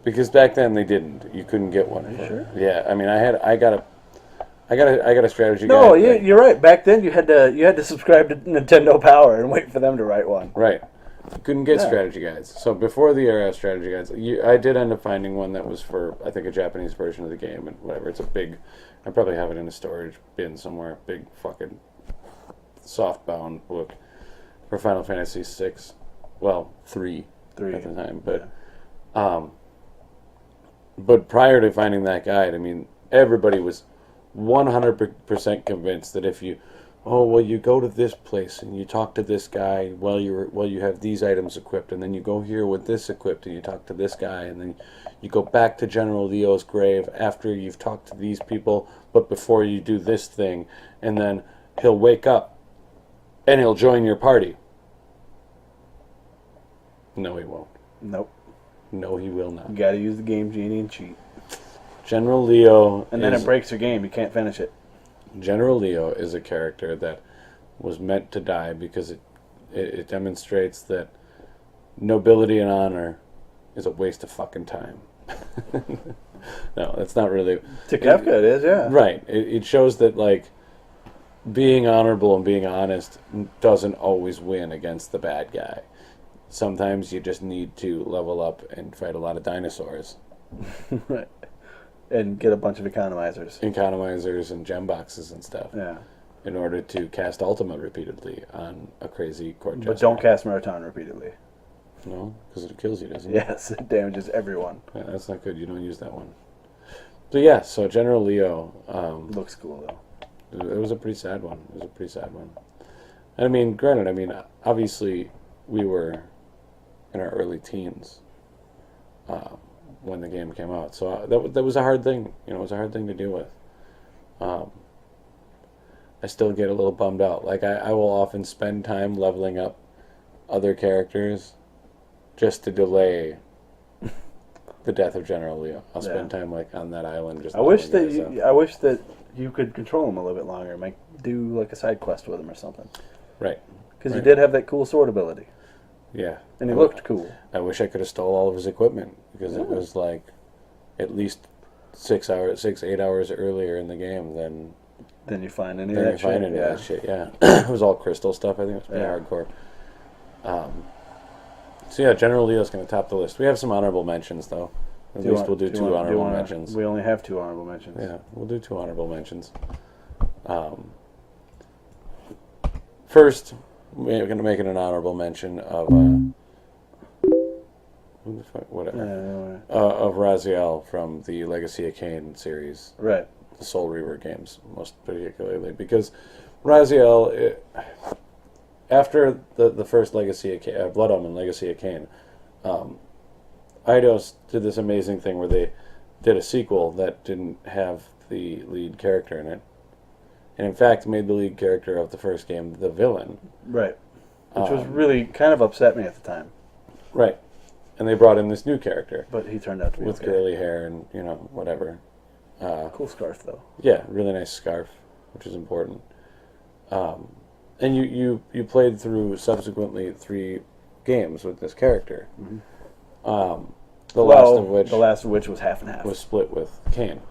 because back then they didn't. You couldn't get one. Are you sure? Yeah, I mean, I got a strategy guide. No, you're right. Back then you had to subscribe to Nintendo Power and wait for them to write one. Right. You couldn't get strategy guides. So before the era of strategy guides, I did end up finding one that was for, I think, a Japanese version of the game, and whatever. It's a big, I probably have it in a storage bin somewhere, big fucking soft-bound book for Final Fantasy VI. Well, 3 at the time. But prior to finding that guide, I mean, everybody was 100% convinced that if you you go to this place and you talk to this guy while you have these items equipped, and then you go here with this equipped and you talk to this guy, and then you go back to General Leo's grave after you've talked to these people, but before you do this thing, and then he'll wake up and he'll join your party. No, he won't. Nope. No, he will not. You got to use the Game Genie and cheat. General Leo, and then it breaks your game. You can't finish it. General Leo is a character that was meant to die because it demonstrates that nobility and honor is a waste of fucking time. No, that's not really... To Kefka it is, yeah. Right. It shows that, like, being honorable and being honest doesn't always win against the bad guy. Sometimes you just need to level up and fight a lot of dinosaurs. Right. And get a bunch of economizers. Economizers and gem boxes and stuff. Yeah. In order to cast Ultima repeatedly on a crazy court jester. But don't cast Marathon repeatedly. No, because it kills you, doesn't it? Yes, it damages everyone. Yeah, that's not good. You don't use that one. So yeah, so General Leo. Looks cool though. It was a pretty sad one. It was a pretty sad one. And I mean, granted, obviously we were in our early teens when the game came out, so that was a hard thing. You know, it was a hard thing to deal with. I still get a little bummed out. Like I will often spend time leveling up other characters just to delay the death of General Leo. I'll spend time like on that island. Just I wish that you could control him a little bit longer. Make do like a side quest with him or something. Right. Because he did have that cool sword ability. Yeah. And he looked cool. I wish I could have stole all of his equipment because it was like at least 8 hours earlier in the game than you find any of that shit. That shit. Yeah. It was all crystal stuff. I think it was pretty hardcore. So yeah, General Leo's going to top the list. We have some honorable mentions though. At least we'll do two honorable mentions. We only have 2 honorable mentions. Yeah, we'll do 2 honorable mentions. First, we're going to make it an honorable mention of of Raziel from the Legacy of Kain series. Right. The Soul Reaver games, most particularly, because Raziel, after the first Legacy of Kain, Blood Omen Legacy of Kain, Eidos did this amazing thing where they did a sequel that didn't have the lead character in it, and in fact made the lead character of the first game the villain. Right. Which was really kind of upset me at the time. Right. And they brought in this new character. But he turned out to be with curly hair and, whatever. Cool scarf, though. Yeah, really nice scarf, which is important. And you played through subsequently 3 games with this character. Mm-hmm. The last of which was half and half. Was split with Kain.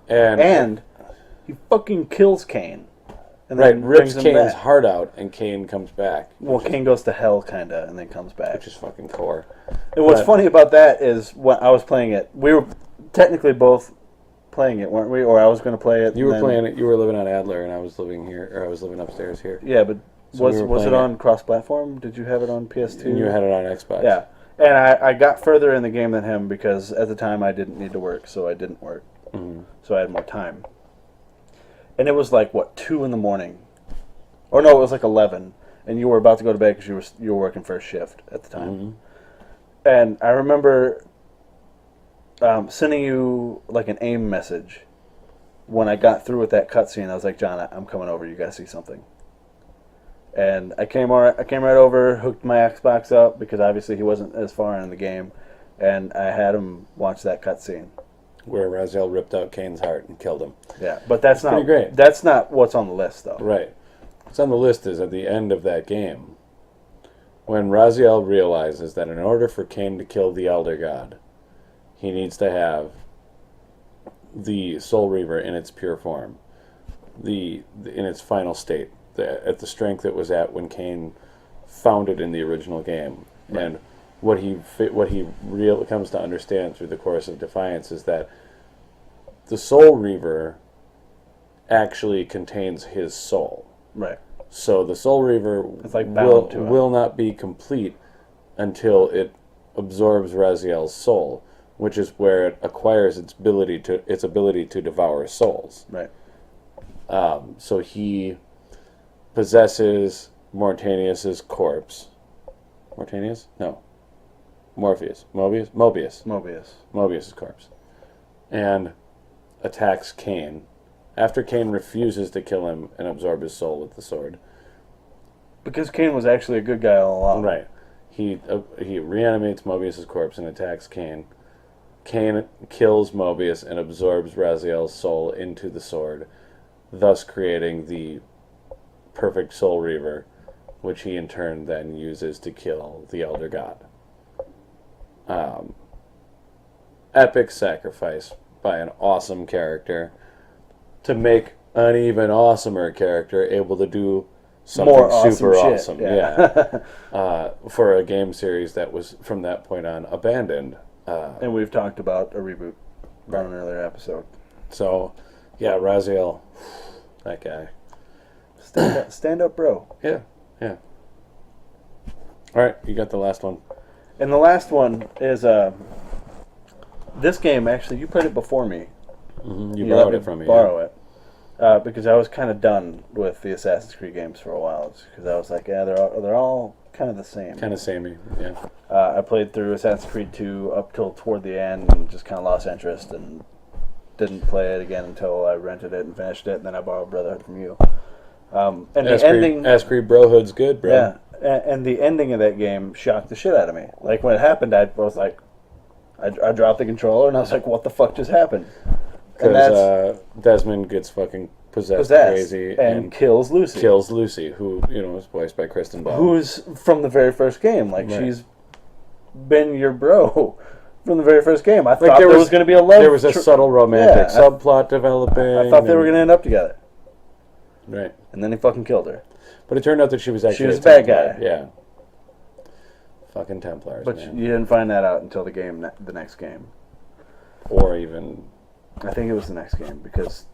And he fucking kills Kain. And right, then rips Kain's heart out, and Kain comes back. Well, Kain goes to hell, kinda, and then comes back. Which is fucking core. And what's funny about that is when I was playing it, we were technically both playing it, weren't we? Or I was going to play it. You were playing it. You were living on Adler, and I was living here, or I was living upstairs here. Yeah, but was it on cross-platform? Did you have it on PS2? And you had it on Xbox. Yeah, and I got further in the game than him because at the time I didn't need to work, so I didn't work. Mm-hmm. So I had more time. And it was like, 2 in the morning. Or no, it was like 11. And you were about to go to bed because you were working first shift at the time. Mm-hmm. And I remember sending you like an AIM message when I got through with that cutscene. I was like, John, I'm coming over. You got to see something. And I came right over, hooked my Xbox up because obviously he wasn't as far in the game. And I had him watch that cutscene. Where Raziel ripped out Kain's heart and killed him. Yeah, but that's not pretty great. That's not what's on the list, though. Right. What's on the list is at the end of that game, when Raziel realizes that in order for Kain to kill the Elder God, he needs to have the Soul Reaver in its pure form, in its final state, at the strength it was at when Kain found it in the original game, right. And what he really comes to understand through the course of Defiance is that the Soul Reaver actually contains his soul. Right. So the Soul Reaver will not be complete until it absorbs Raziel's soul, which is where it acquires its ability to devour souls. Right. So he possesses Mortanius's corpse. Mortanius? No. Morpheus. Mobius's corpse. And attacks Kain. After Kain refuses to kill him and absorb his soul with the sword. Because Kain was actually a good guy all along. Right. He reanimates Mobius's corpse and attacks Kain. Kain kills Mobius and absorbs Raziel's soul into the sword, thus creating the perfect Soul Reaver, which he in turn then uses to kill the Elder God. Epic sacrifice by an awesome character to make an even awesomer character able to do something more super awesome. Yeah. For a game series that was from that point on abandoned. And we've talked about a reboot on an earlier episode. So, yeah, Raziel, that guy. Stand up, bro. Yeah. All right, you got the last one. And the last one is this game. Actually, you played it before me. Mm-hmm. You borrowed it from me. Borrow it. Because I was kind of done with the Assassin's Creed games for a while. Because I was like, yeah, they're all kind of the same. Kind of samey, yeah. I played through Assassin's Creed 2 up till toward the end and just kind of lost interest and didn't play it again until I rented it and finished it, and then I borrowed Brotherhood from you. And the ending... Assassin's Creed Brohood's good, bro. Yeah, and the ending of that game shocked the shit out of me. Like, when it happened, I was like... I dropped the controller, and I was like, what the fuck just happened? Because Desmond gets fucking possessed crazy and kills Lucy. Kills Lucy, who, was voiced by Kristen Bell. Who's from the very first game. Like, right. She's been your bro from the very first game. I thought there was going to be a love... There was a subtle romantic subplot developing. I thought they were going to end up together. Right. And then he fucking killed her. But it turned out that she was actually a bad guy. Yeah. Fucking Templars, but man. You didn't find that out until the next game. Or even... I think it was the next game, because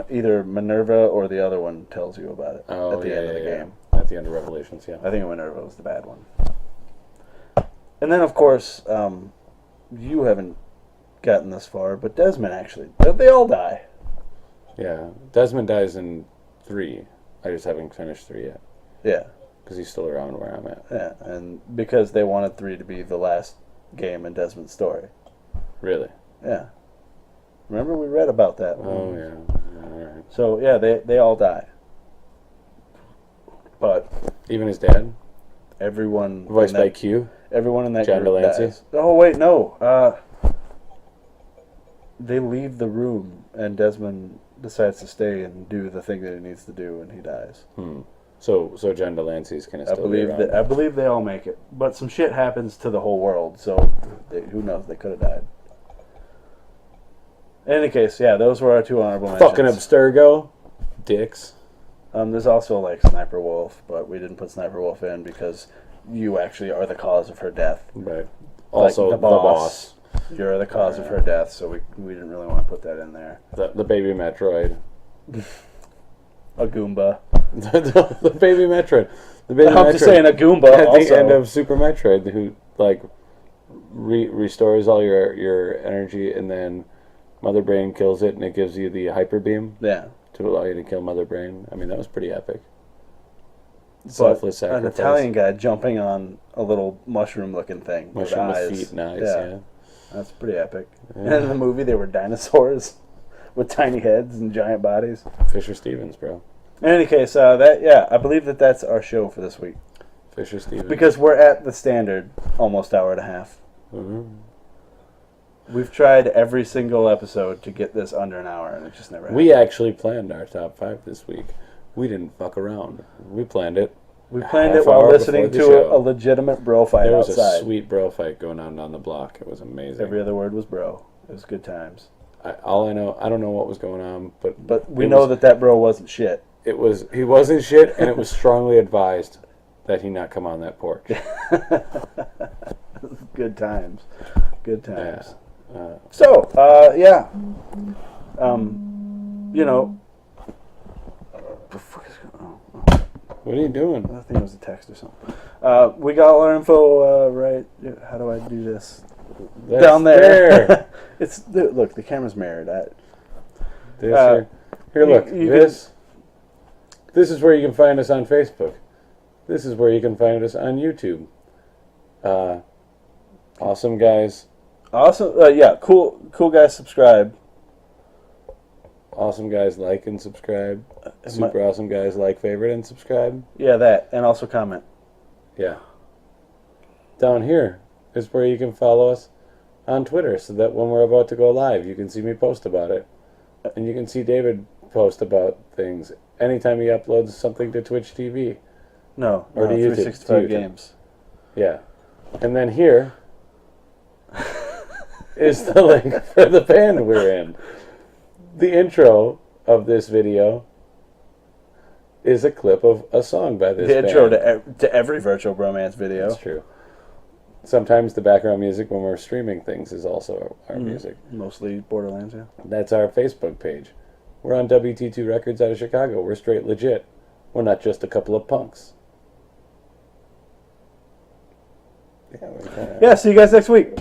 either Minerva or the other one tells you about it at the end of the game. At the end of Revelations, yeah. I think Minerva was the bad one. And then, of course, you haven't gotten this far, but Desmond actually. They all die. Yeah. Desmond dies in 3. I just haven't finished 3 yet. Yeah. Because he's still around where I'm at. Yeah, and because they wanted 3 to be the last game in Desmond's story. Really? Yeah. Remember, we read about that. Oh, yeah. All right. So, yeah, they all die. But... Even his dad? Everyone... Voiced by Q? Everyone in that John group Delancey? dies. Oh, wait, no. They leave the room, and Desmond decides to stay and do the thing that he needs to do, and he dies. So John Delancey's going to still be around. I believe they all make it. But some shit happens to the whole world, so who knows? They could have died. In any case, yeah, those were our 2 honorable mentions. Fucking Abstergo. Dicks. There's also, like, Sniper Wolf, but we didn't put Sniper Wolf in because you actually are the cause of her death. Right. Also, like the boss. You're the cause of her death, so we didn't really want to put that in there. The baby Metroid. A Goomba. the baby Metroid. The baby I'm Metroid just saying a Goomba at also. the end of Super Metroid, who, like, restores all your energy, and then Mother Brain kills it, and it gives you the Hyper Beam. Yeah. To allow you to kill Mother Brain. I mean, that was pretty epic. Selfless sacrifice. An Italian guy jumping on a little mushroom-looking thing. Mushroom with feet and eyes, yeah. That's pretty epic. Yeah. And in the movie, they were dinosaurs with tiny heads and giant bodies. Fisher Stevens, bro. In any case, I believe that's our show for this week. Fisher Stevens. Because we're at the standard almost hour and a half. Mm-hmm. We've tried every single episode to get this under an hour, and it just never happened. We actually planned our top 5 this week. We didn't fuck around. We planned it. We planned it while listening to a legitimate bro fight outside. There was a sweet bro fight going on down the block. It was amazing. Every other word was bro. It was good times. All I know, I don't know what was going on, but we know that bro wasn't shit. He wasn't shit, and it was strongly advised that he not come on that porch. Good times. Good times. Yeah. The fuck is going on? What are you doing? I think it was a text or something. We got all our info right. How do I do this? That's down there. Look, the camera's mirrored. Here, look. This is where you can find us on Facebook. This is where you can find us on YouTube. Awesome guys. Awesome. Cool guys. Subscribe. Awesome guys, like and subscribe. Super awesome guys, like, favorite, and subscribe. Yeah, that. And also comment. Yeah. Down here is where you can follow us on Twitter, so that when we're about to go live, you can see me post about it. And you can see David post about things anytime he uploads something to Twitch TV. Or to YouTube. 365 games. Yeah. And then here is the link for the band we're in. The intro of this video is a clip of a song by this band. The intro to every VirtualBromance video. That's true. Sometimes the background music when we're streaming things is also our music. Mostly Borderlands, yeah. That's our Facebook page. We're on WT2 Records out of Chicago. We're straight legit. We're not just a couple of punks. Yeah, see you guys next week.